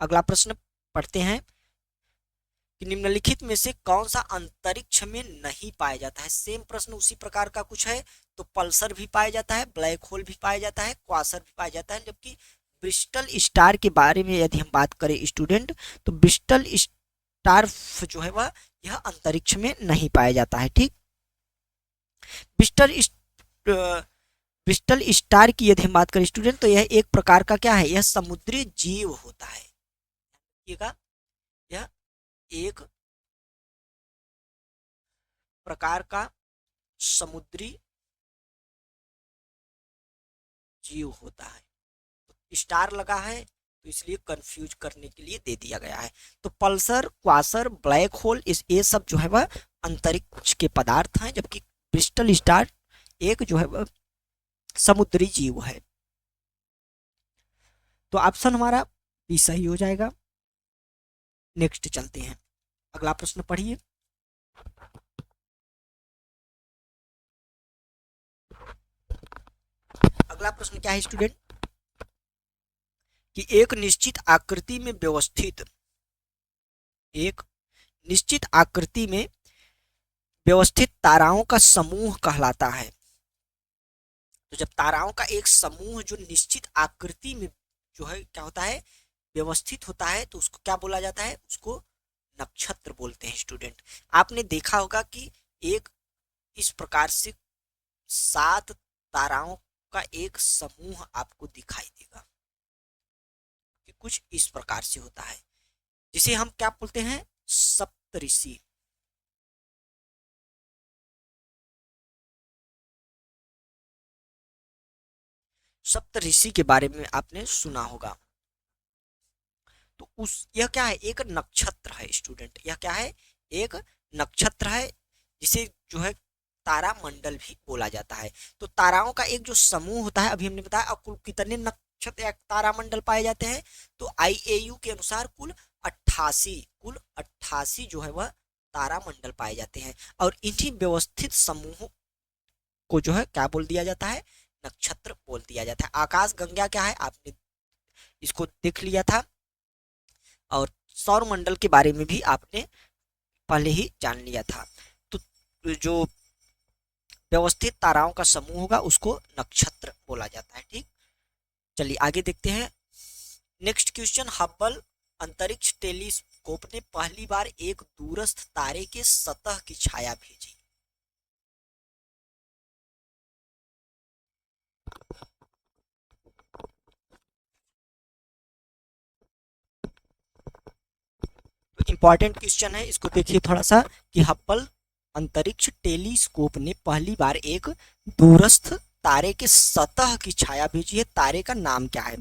अगला प्रश्न पढ़ते हैं कि निम्नलिखित में से कौन सा अंतरिक्ष में नहीं पाया जाता है। सेम प्रश्न उसी प्रकार का कुछ है। तो पल्सर भी पाया जाता है, ब्लैक होल भी पाया जाता है, क्वासर भी पाया जाता है। जबकि ब्रिस्टल स्टार के बारे में यदि हम बात करें स्टूडेंट, तो ब्रिस्टल स्टार जो है वह यह अंतरिक्ष में नहीं पाया जाता है। ठीक, ब्रिस्टल ब्रिस्टल स्टार की यदि हम बात करें स्टूडेंट, तो यह एक प्रकार का क्या है, यह समुद्री जीव होता है। यह एक प्रकार का समुद्री जीव होता है। तो स्टार लगा है तो इसलिए कंफ्यूज करने के लिए दे दिया गया है। तो पल्सर, क्वासर, ब्लैक होल ये सब जो है वह अंतरिक्ष के पदार्थ हैं। जबकि क्रिस्टल स्टार एक जो है वह समुद्री जीव है। तो ऑप्शन हमारा बी सही हो जाएगा। नेक्स्ट चलते हैं, अगला प्रश्न पढ़िए। अगला प्रश्न क्या है स्टूडेंट कि एक निश्चित आकृति में व्यवस्थित ताराओं का समूह कहलाता है। तो जब ताराओं का एक समूह जो निश्चित आकृति में जो है क्या होता है, व्यवस्थित होता है, तो उसको क्या बोला जाता है, उसको नक्षत्र बोलते हैं स्टूडेंट। आपने देखा होगा कि एक इस प्रकार से 7 ताराओं का एक समूह आपको दिखाई देगा कि कुछ इस प्रकार से होता है, जिसे हम क्या बोलते हैं, सप्तऋषि। सप्तऋषि के बारे में आपने सुना होगा। तो यह क्या है, एक नक्षत्र है स्टूडेंट। यह क्या है, एक नक्षत्र है, जिसे जो है तारा मंडल भी बोला जाता है। तो ताराओं का एक जो समूह होता है, अभी हमने बताया कुल कितने नक्षत्र या तारामंडल पाए जाते हैं, तो आईएयू के अनुसार कुल 88 जो है वह तारामंडल पाए जाते हैं। और इन्हीं व्यवस्थित समूहों को जो है क्या बोल दिया जाता है, नक्षत्र बोल दिया जाता है। आकाश गंगा क्या है, आपने इसको देख लिया था। और सौर मंडल के बारे में भी आपने पहले ही जान लिया था। तो जो व्यवस्थित ताराओं का समूह होगा उसको नक्षत्र बोला जाता है। ठीक, चलिए आगे देखते हैं। नेक्स्ट क्वेश्चन, हब्बल अंतरिक्ष टेलीस्कोप ने पहली बार एक दूरस्थ तारे के सतह की छाया भेजी। तो इंपॉर्टेंट क्वेश्चन है, इसको देखिए थोड़ा सा कि हब्बल अंतरिक्ष टेलीस्कोप ने पहली बार एक दूरस्थ तारे के सतह की छाया भेजी है। तारे का नाम क्या है?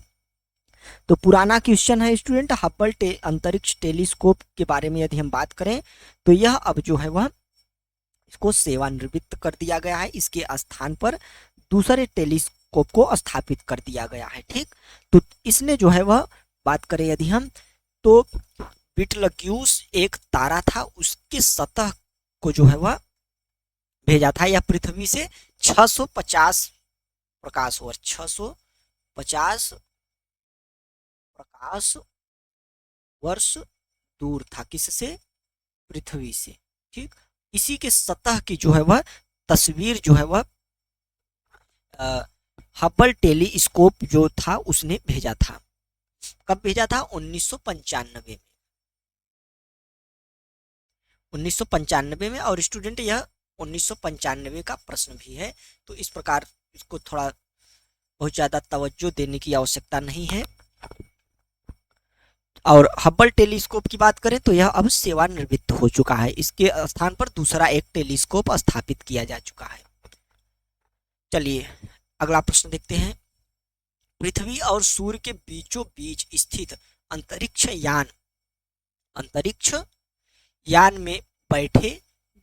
तो पुराना क्वेश्चन है स्टूडेंट। हब्बल अंतरिक्ष टेलीस्कोप के बारे में यदि हम बात करें तो यह अब जो है वह इसको सेवानिवृत्त कर दिया गया है। इसके स्थान पर दूसरे टेलीस्कोप को स्थापित कर दिया गया है। ठीक, तो इसने जो है वह बात करें यदि हम तो बिटलग्यूस एक तारा था, उसकी सतह को जो है वह भेजा था। यह पृथ्वी से 650 प्रकाश वर्ष 650 प्रकाश वर्ष दूर था। किससे? पृथ्वी से। ठीक, इसी के सतह की जो है वह तस्वीर जो है वह हब्बल टेलीस्कोप जो था उसने भेजा था। कब भेजा था? 1995 में। 1995 में। और स्टूडेंट यह 1995 का प्रश्न भी है, तो इस प्रकार इसको थोड़ा बहुत ज़्यादा तवज्जो देने की आवश्यकता नहीं है। और हब्बल टेलीस्कोप की बात करें तो यह अब सेवानिवृत्त हो चुका है। इसके स्थान पर दूसरा एक टेलीस्कोप स्थापित किया जा चुका है। चलिए अगला प्रश्न देखते हैं। पृथ्वी और सूर्य के बीचों बीच स्थित अंतरिक्ष यान में बैठे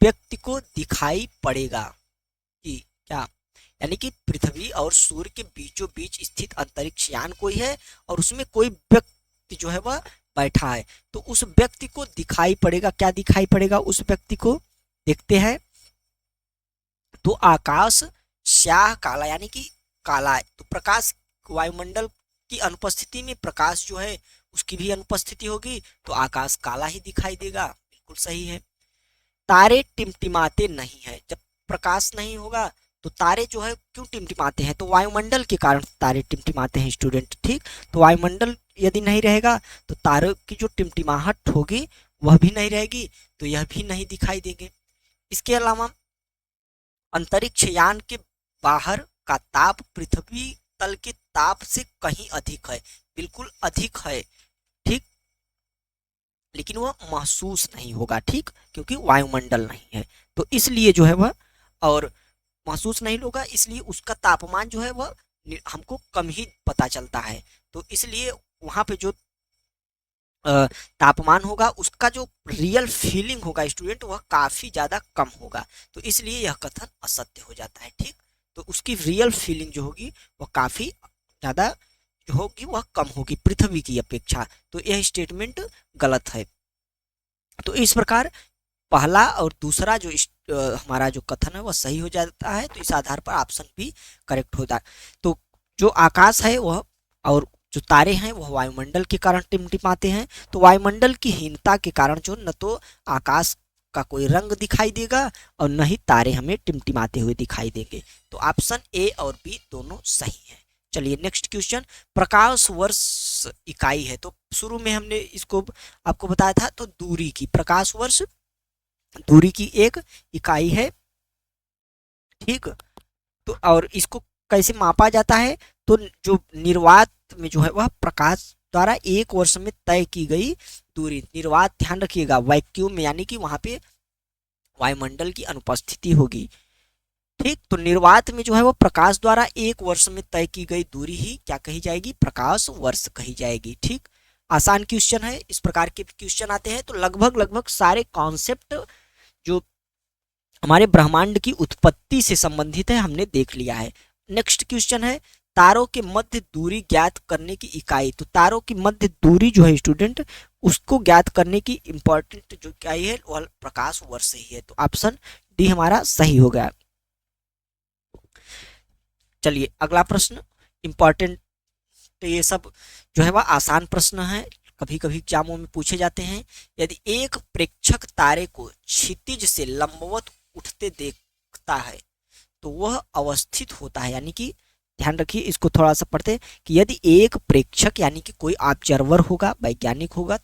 व्यक्ति को दिखाई पड़ेगा कि क्या? यानी कि पृथ्वी और सूर्य के बीचों बीच स्थित अंतरिक्ष यान कोई है और उसमें कोई व्यक्ति जो है वह बैठा है, तो उस व्यक्ति को दिखाई पड़ेगा। क्या दिखाई पड़ेगा उस व्यक्ति को? देखते हैं। तो आकाश स्याह काला, यानी कि काला है। तो प्रकाश, वायुमंडल की अनुपस्थिति में प्रकाश जो है उसकी भी अनुपस्थिति होगी, तो आकाश काला ही दिखाई देगा। बिल्कुल सही है। तारे टिमटिमाते नहीं है। जब प्रकाश नहीं होगा तो तारे जो है क्यों टिमटिमाते हैं? तो वायुमंडल के कारण तारे टिमटिमाते हैं स्टूडेंट। ठीक, तो वायुमंडल यदि नहीं रहेगा तो तारों की जो टिमटिमाहट होगी वह भी नहीं रहेगी, तो यह भी नहीं दिखाई देंगे। इसके अलावा अंतरिक्ष यान के बाहर का ताप पृथ्वी तल के ताप से कहीं अधिक है। बिल्कुल अधिक है। ठीक, लेकिन वह महसूस नहीं होगा। ठीक, क्योंकि वायुमंडल नहीं है, तो इसलिए जो है वह और महसूस नहीं होगा, इसलिए उसका तापमान जो है वह हमको कम ही पता चलता है। तो इसलिए वहां पे जो तापमान होगा उसका जो रियल फीलिंग होगा स्टूडेंट वह काफी ज्यादा कम होगा, तो इसलिए यह कथन असत्य हो जाता है। ठीक, तो उसकी रियल फीलिंग जो होगी वह काफी ज्यादा जो होगी वह कम होगी पृथ्वी की अपेक्षा, तो यह स्टेटमेंट गलत है। तो इस प्रकार पहला और दूसरा जो हमारा जो कथन है वह सही हो जाता है, तो इस आधार पर ऑप्शन भी करेक्ट होता है। तो जो आकाश है वह और जो तारे हैं वह वायुमंडल के कारण टिमटिमाते हैं, तो वायुमंडल की हीनता के कारण जो न तो आकाश का कोई रंग दिखाई देगा और न ही तारे हमें टिमटिमाते हुए दिखाई देंगे। तो ऑप्शन ए और बी दोनों सही है। चलिए नेक्स्ट क्वेश्चन, प्रकाश वर्ष इकाई है। तो शुरू में हमने इसको आपको बताया था, तो दूरी की, प्रकाश वर्ष दूरी की एक इकाई है। ठीक, तो और इसको कैसे मापा जाता है? तो जो निर्वात में जो है वह प्रकाश द्वारा एक वर्ष में तय की गई दूरी, निर्वात ध्यान रखिएगा वैक्यूम में, यानी कि वहां पे वायुमंडल की अनुपस्थिति होगी। ठीक, तो निर्वात में जो है वो प्रकाश द्वारा एक वर्ष में तय की गई दूरी ही क्या कही जाएगी? प्रकाश वर्ष कही जाएगी। ठीक, आसान क्वेश्चन है। इस प्रकार के क्वेश्चन आते हैं तो लगभग सारे कॉन्सेप्ट जो हमारे ब्रह्मांड की उत्पत्ति से संबंधित है हमने देख लिया है। नेक्स्ट क्वेश्चन है, तारों के मध्य दूरी ज्ञात करने की इकाई। तो तारों की मध्य दूरी जो है स्टूडेंट उसको ज्ञात करने की इंपॉर्टेंट जो इकाई है वह प्रकाश वर्ष ही है, तो ऑप्शन डी हमारा सही हो गया। चलिए अगला प्रश्न इंपॉर्टेंट, तो ये सब जो है वह आसान प्रश्न है, कभी कभी एग्जामों में पूछे जाते हैं। यदि एक प्रेक्षक तारे को क्षितिज से लंबवत उठते देखता है तो वह अवस्थित होता है। यानी कि ध्यान रखिए, इसको थोड़ा सा पढ़ते हैं कि यदि एक प्रेक्षक यानी कि कोई ऑब्जर्वर होगा, वैज्ञानिक होगा,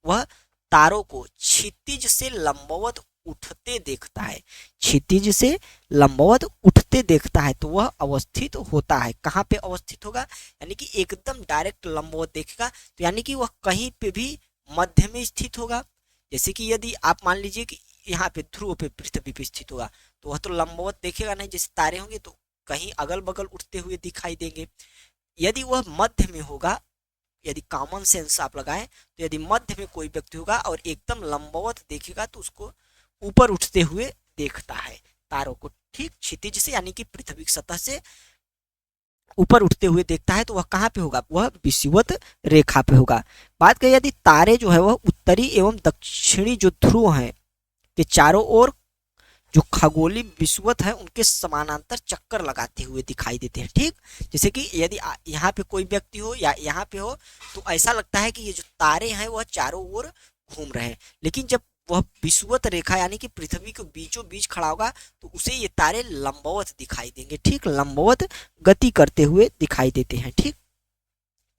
वह तारों को क्षितिज से लंबवत उठते देखता है, क्षितिज से लंबवत उठते देखता है, तो वह अवस्थित होता है। कहाँ पे अवस्थित होगा? यानी कि एकदम डायरेक्ट लंबवत देखेगा, तो यानी कि वह कहीं पे भी मध्य में स्थित होगा। जैसे कि यदि आप मान लीजिए कि यहाँ पे ध्रुव पे पृथ्वी पे स्थित होगा, तो वह तो लंबवत देखेगा नहीं, जैसे तारे होंगे तो कहीं अगल बगल उठते हुए दिखाई देंगे। यदि वह मध्य में होगा, यदि कॉमन सेंस आप लगाएं, तो यदि मध्य में कोई व्यक्ति होगा और एकदम लंबवत देखेगा तो उसको ऊपर उठते हुए देखता है तारों को, ठीक क्षितिज से यानी कि पृथ्वी की सतह से ऊपर उठते हुए देखता है, तो वह कहाँ पे होगा? वह विषुवत रेखा पे होगा। बात करें यदि तारे जो है वह उत्तरी एवं दक्षिणी जो ध्रुव हैं के चारों ओर जो खगोलीय विषुवत है उनके समानांतर चक्कर लगाते हुए दिखाई देते हैं, ठीक। जैसे कि यदि यहाँ पे कोई व्यक्ति हो या यहाँ पे हो, तो ऐसा लगता है कि ये जो तारे हैं वह चारों ओर घूम रहे हैं, लेकिन जब वह विषुवत रेखा यानी कि पृथ्वी के बीचों बीच खड़ा होगा तो उसे ये तारे लंबवत दिखाई देंगे, ठीक, लंबवत गति करते हुए दिखाई देते हैं, ठीक।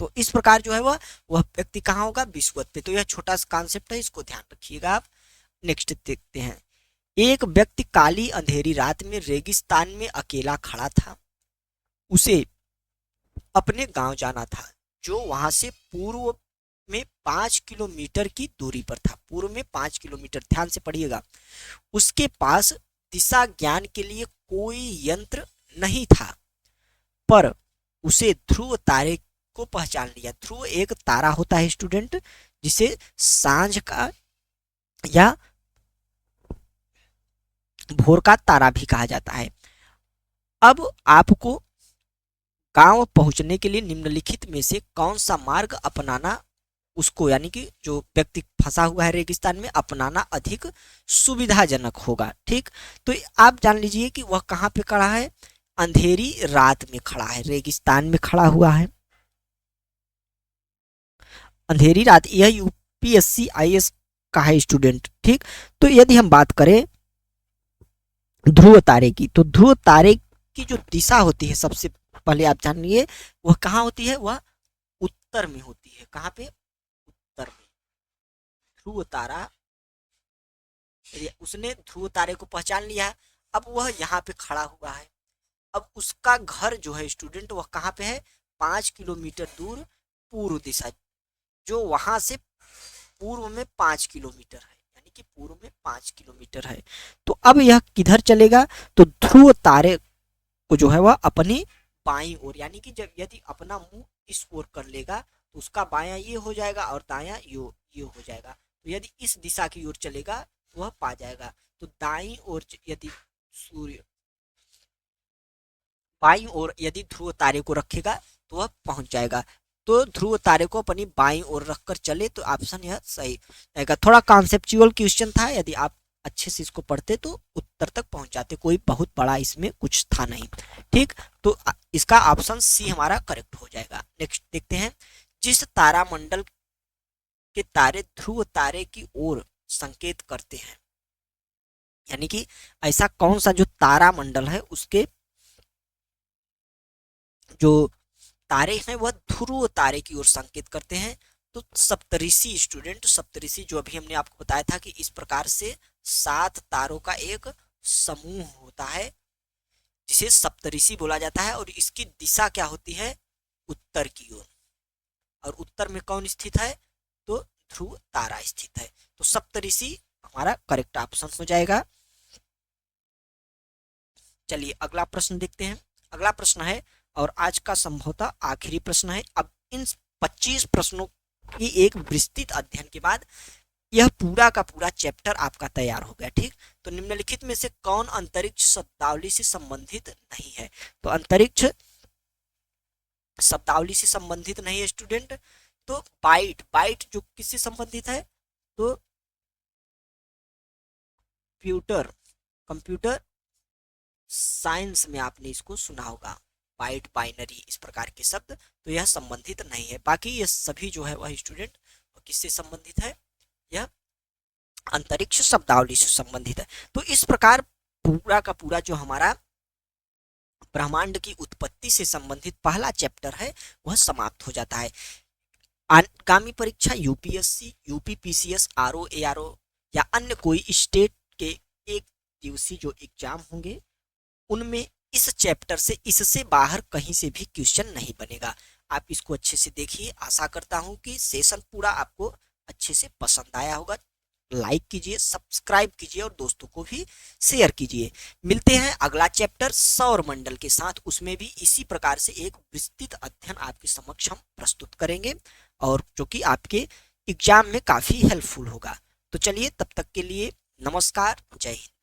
तो इस प्रकार जो है वह व्यक्ति कहाँ होगा? विषुवत पे। तो यह छोटा सा कॉन्सेप्ट है, इसको ध्यान रखिएगा आप। नेक्स्ट देखते हैं। एक व्यक्ति काली अंधेरी रात में रेगिस्तान में अकेला खड़ा था। उसे अपने गांव जाना था, जो वहां से पूर्व में 5 किलोमीटर की दूरी पर था। पूर्व में 5 किलोमीटर, ध्यान से पढ़िएगा। उसके पास दिशा ज्ञान के लिए कोई यंत्र नहीं था, पर उसे ध्रुव तारे को पहचान लिया। ध्रुव एक तारा होता है स्टूडेंट, जिसे सांझ का या भोर का तारा भी कहा जाता है। अब आपको गांव पहुंचने के लिए निम्नलिखित में से कौन सा मार्ग अपनाना, उसको यानी कि जो व्यक्ति फंसा हुआ है रेगिस्तान में, अपनाना अधिक सुविधाजनक होगा, ठीक। तो आप जान लीजिए कि वह कहाँ पे खड़ा है? अंधेरी रात में खड़ा है, रेगिस्तान में खड़ा हुआ है अंधेरी रात। यह यूपीएससी आईएएस का है स्टूडेंट, ठीक। तो यदि हम बात करें ध्रुव तारे की, तो ध्रुव तारे की जो दिशा होती है सबसे पहले आप जानिए, वह कहाँ होती है? वह उत्तर में होती है। कहाँ पे? उत्तर में। ध्रुव तारा, उसने ध्रुव तारे को पहचान लिया, अब वह यहाँ पे खड़ा हुआ है। अब उसका घर जो है स्टूडेंट वह कहाँ पे है? 5 किलोमीटर दूर पूर्व दिशा, जो वहां से पूर्व में 5 किलोमीटर है, यानी कि पूर्व में 5 किलोमीटर है। तो अब यह किधर चलेगा? तो ध्रुव तारे को जो है वह अपनी बाईं ओर, यानी कि जब यदि अपना मुंह इस ओर कर लेगा तो उसका बायां ये हो जाएगा और दायां ये हो जाएगा। तो यदि इस दिशा की ओर चलेगा तो वह पा जाएगा। तो दाईं ओर यदि सूर्य, बाईं ओर यदि ध्रुव तारे को रखेगा तो वह पहुंच जाएगा। तो ध्रुव तारे को अपनी बाईं ओर रखकर चले, तो ऑप्शन यह सही रहेगा। थोड़ा कॉन्सेप्चुअल क्वेश्चन था, यदि आप अच्छे से इसको पढ़ते तो उत्तर तक पहुंच जाते, कोई बहुत बड़ा इसमें कुछ था नहीं, ठीक। तो इसका ऑप्शन सी हमारा करेक्ट हो जाएगा। नेक्स्ट देखते हैं। जिस तारामंडल के तारे ध्रुव तारे की ओर संकेत करते हैं, यानी कि ऐसा कौन सा जो तारामंडल है उसके जो तारे हैं वह ध्रुव तारे की ओर संकेत करते हैं। तो सप्तऋषि स्टूडेंट, सप्तऋषि जो अभी हमने आपको बताया था कि इस प्रकार से 7 तारों का एक समूह होता है जिसे सप्तऋषि बोला जाता है, और इसकी दिशा क्या होती है? उत्तर की ओर। और उत्तर में कौन स्थित है? तो ध्रुव तारा स्थित है। तो सप्तऋषि हमारा करेक्ट ऑप्शन हो जाएगा। चलिए अगला प्रश्न देखते हैं। अगला प्रश्न है, और आज का संभवतः आखिरी प्रश्न है। अब इन 25 प्रश्नों की एक विस्तृत अध्ययन के बाद यह पूरा का पूरा चैप्टर आपका तैयार हो गया, ठीक। तो निम्नलिखित में से कौन अंतरिक्ष शब्दावली से संबंधित नहीं है? तो अंतरिक्ष शब्दावली से संबंधित नहीं है स्टूडेंट। तो बाइट, बाइट जो किससे संबंधित है? तो कंप्यूटर, कंप्यूटर साइंस में आपने इसको सुना होगा, बाइट, बाइनरी, इस प्रकार के शब्द। तो यह संबंधित नहीं है। बाकी ये सभी जो है वह स्टूडेंट किससे संबंधित है? यह अंतरिक्ष शब्दावली से संबंधित है। तो इस प्रकार पूरा का पूरा जो हमारा ब्रह्मांड की उत्पत्ति से संबंधित पहला चैप्टर है वह समाप्त हो जाता है। आगामी परीक्षा यूपीएससी, यूपीपीसीएस, आरओ, एआरओ या अन्य कोई स्टेट के एक दिवसीय जो एग्जाम होंगे उनमें इस चैप्टर से, इससे बाहर कहीं से भी क्वेश्चन नहीं बनेगा। आप इसको अच्छे से देखिए। आशा करता हूं कि सेशन पूरा आपको अच्छे से पसंद आया होगा। लाइक कीजिए, सब्सक्राइब कीजिए और दोस्तों को भी शेयर कीजिए। मिलते हैं अगला चैप्टर सौर मंडल के साथ। उसमें भी इसी प्रकार से एक विस्तृत अध्ययन आपके समक्ष हम प्रस्तुत करेंगे और जो कि आपके एग्जाम में काफी हेल्पफुल होगा। तो चलिए तब तक के लिए नमस्कार, जय हिंद।